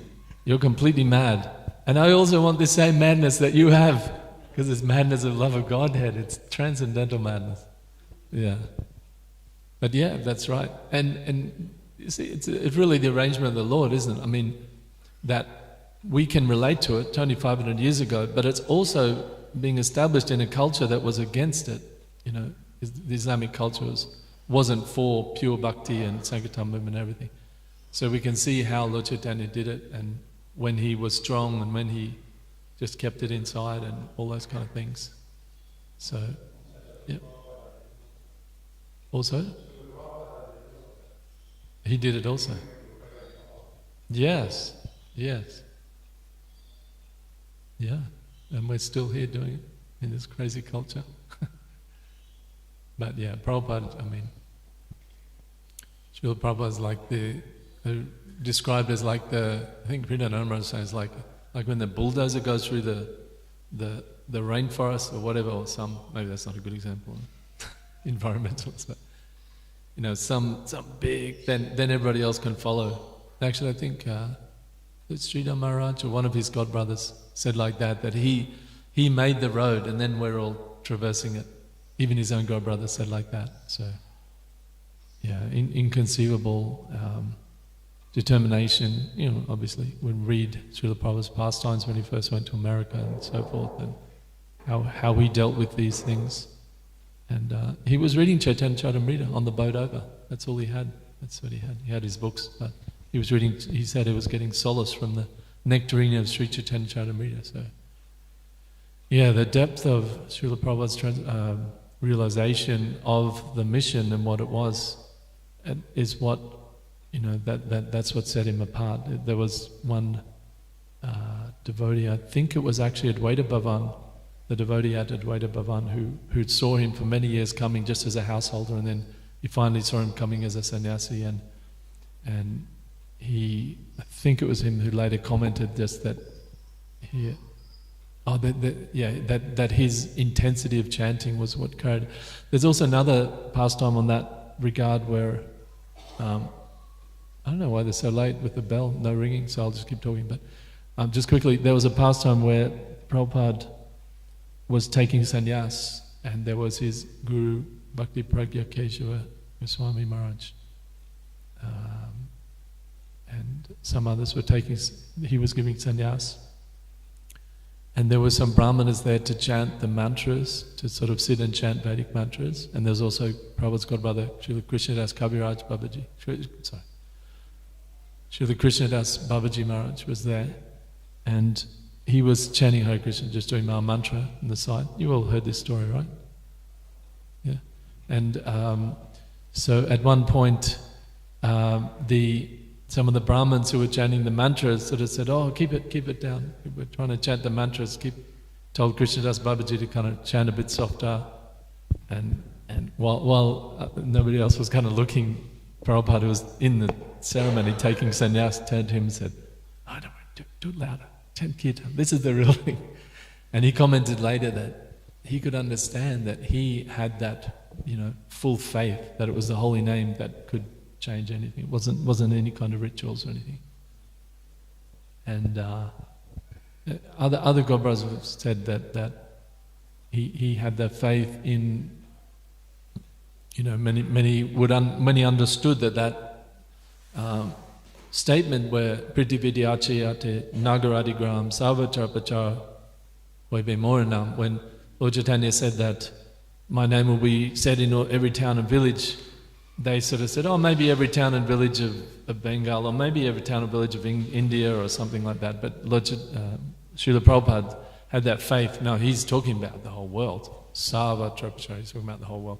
You're completely mad. And I also want the same madness that you have, because it's madness of love of Godhead. It's transcendental madness. Yeah. But yeah, that's right. And you see, it's really the arrangement of the Lord, isn't it? I mean, that we can relate to it, only 500 years ago, but it's also being established in a culture that was against it. You know, the Islamic culture wasn't for pure bhakti and Sankirtan movement and everything. So we can see how Lord Chaitanya did it, and when he was strong and when he just kept it inside and all those kind of things. So, yeah. Also, he did it also. Yes, yes. Yeah, and we're still here doing it in this crazy culture. But yeah, Prabhupada, I mean, Srila Prabhupada is like described as like I think Priyananda says like when the bulldozer goes through the rainforest or whatever, or maybe that's not a good example, environmentalist, but you know, some big, then everybody else can follow. Actually, I think Sridhar Maharaj or one of his godbrothers said like that he made the road and then we're all traversing it. Even his own godbrother said like that. So, yeah, inconceivable determination. You know, obviously, we read Srila Prabhupada's pastimes when he first went to America and so forth, and how he dealt with these things. And he was reading Chaitanya Charitamrita on the boat over. That's all he had. That's what he had. He had his books, but he was reading. He said he was getting solace from the nectarine of Sri Chaitanya Charitamrita. So, yeah, the depth of Srila Prabhupada's realization of the mission and what it was is what, you know, that's what set him apart. There was one devotee, I think it was actually Advaita Bhavan, the devotee at Advaita Bhavan who saw him for many years coming just as a householder, and then he finally saw him coming as a sannyasi, and he, I think it was him who later commented just that that his intensity of chanting was what carried. There's also another pastime on that regard where, I don't know why they're so late with the bell, no ringing, so I'll just keep talking, but just quickly, there was a pastime where Prabhupada was taking sannyas, and there was his guru, Bhakti Pragya Keshava Goswami Maharaj, and some others were he was giving sannyas. And there were some brahmanas there to chant the mantras, to sort of sit and chant Vedic mantras. And there was also Prabhupada's godbrother, Srila Krishnadas Kaviraj Babaji. Srila Krishnadas Babaji Maharaj was there. And he was chanting Hare Krishna, just doing Maha Mantra on the side. You all heard this story, right? Yeah. And so at one point, some of the Brahmins who were chanting the mantras sort of said, "Oh, keep it down. We're trying to chant the mantras." Told Krishnadas Babaji to kind of chant a bit softer. And while nobody else was kind of looking, Prabhupada, who was in the ceremony taking sannyas, turned to him and said, "Oh, don't worry, do it louder. Chant kirtan. This is the real thing." And he commented later that he could understand that he had that, you know, full faith that it was the holy name that could change anything. It wasn't any kind of rituals or anything. And other godbrothers have said that he had that faith in, you know, many understood that statement where Priti Vidyachayate Nagaradi Gram Sarvacharpachara Vaive Moranam, when Lord Chaitanya said that my name will be said in every town and village, they sort of said, oh, maybe every town and village of Bengal, or maybe every town and village of India, or something like that. But Srila Prabhupada had that faith. No, he's talking about the whole world. Sarva Trapachara, he's talking about the whole world.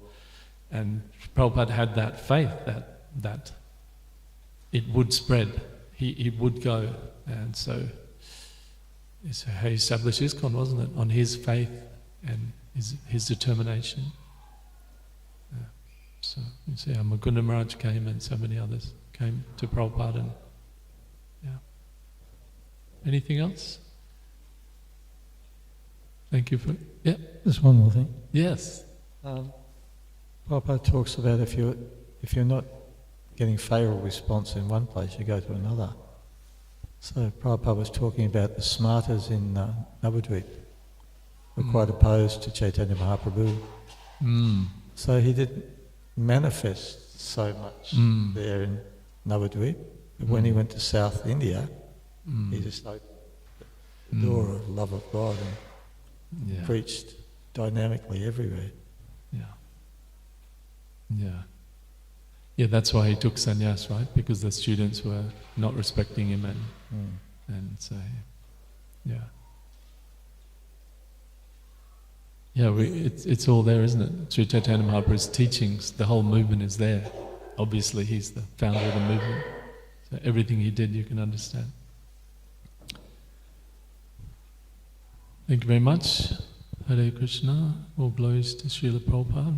And Prabhupada had that faith that it would spread. He would go. And so it's how he established ISKCON, wasn't it? On his faith and his determination. So you see how Mukunda Maharaj came and so many others came to Prabhupada. And, yeah. Anything else? Thank you for... Yeah. Just one more thing. Yes. Prabhupada talks about if you're not getting favourable response in one place, you go to another. So Prabhupada was talking about the smartas in Navadvip were quite opposed to Chaitanya Mahaprabhu. So he didn't manifest so much there in Navadvip. But when he went to South India, he just opened the door of love of God and preached dynamically everywhere. Yeah, that's why he took sannyas, right? Because the students were not respecting him and so, it's all there, isn't it? Sri Chaitanya Mahaprabhu's teachings, the whole movement is there. Obviously, he's the founder of the movement. So everything he did, you can understand. Thank you very much. Hare Krishna. All glories to Srila Prabhupada.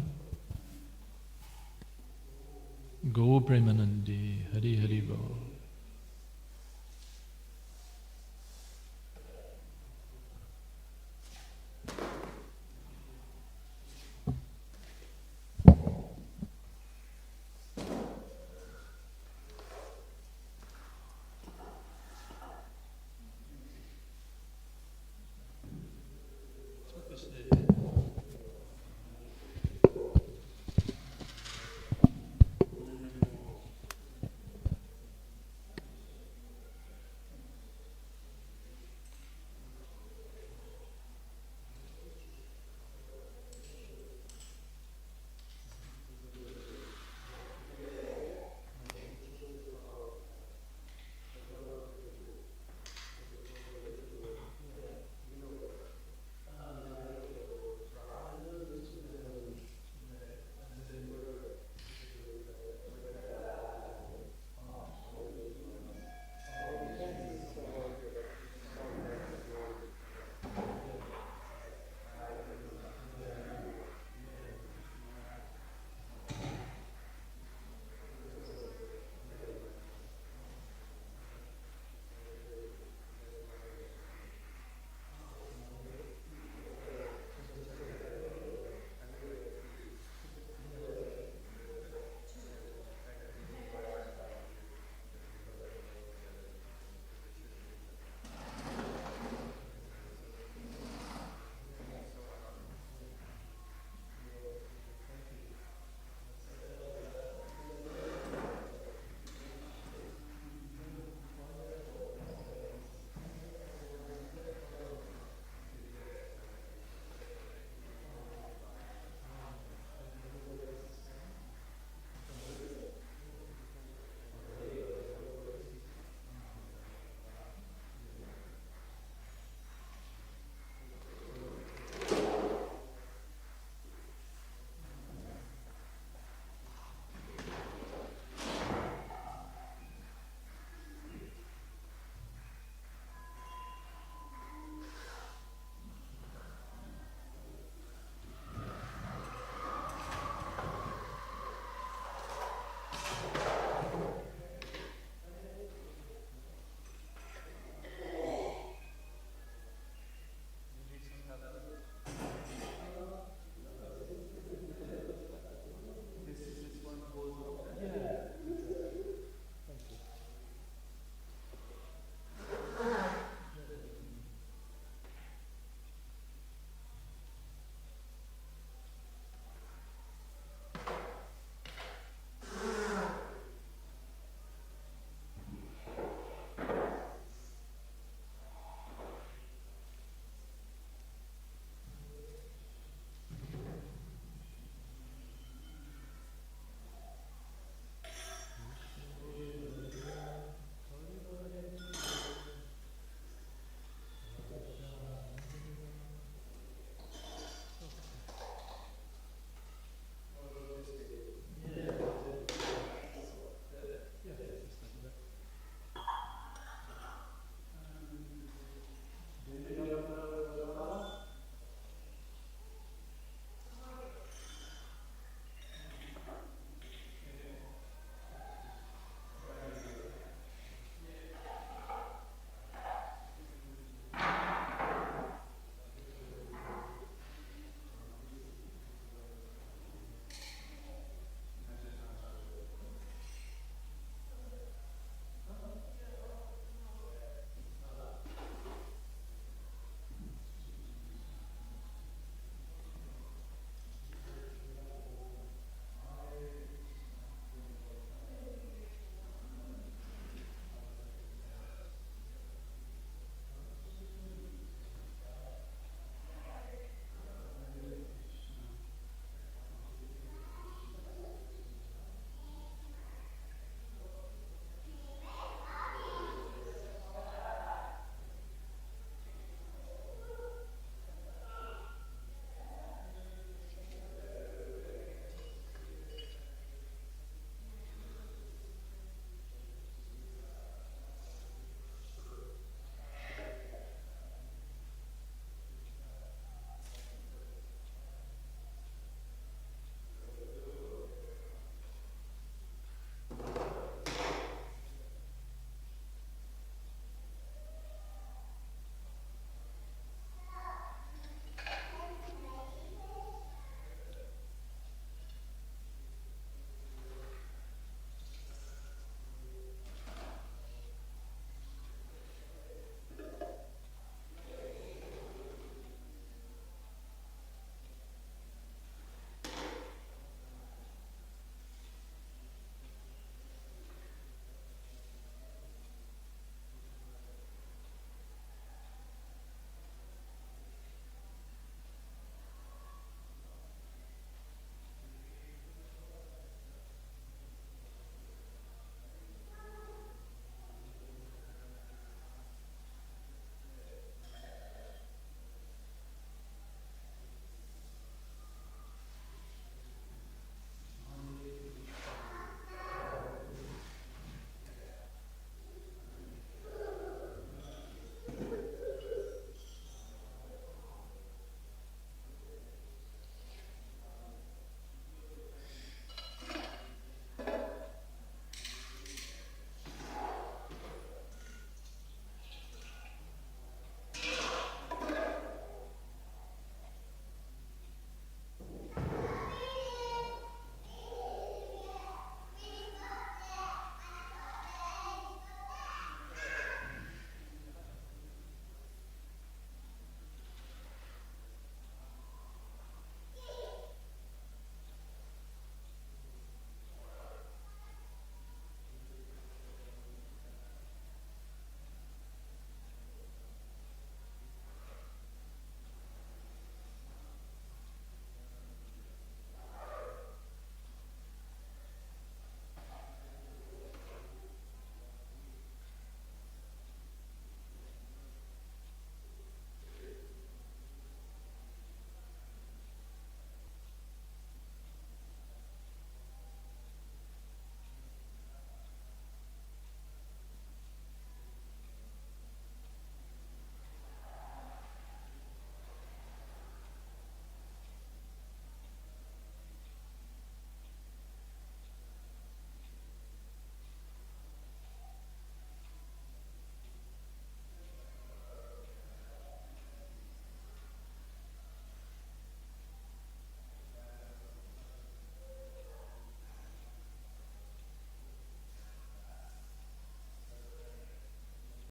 Go Premanandi. Hari Hari Bo.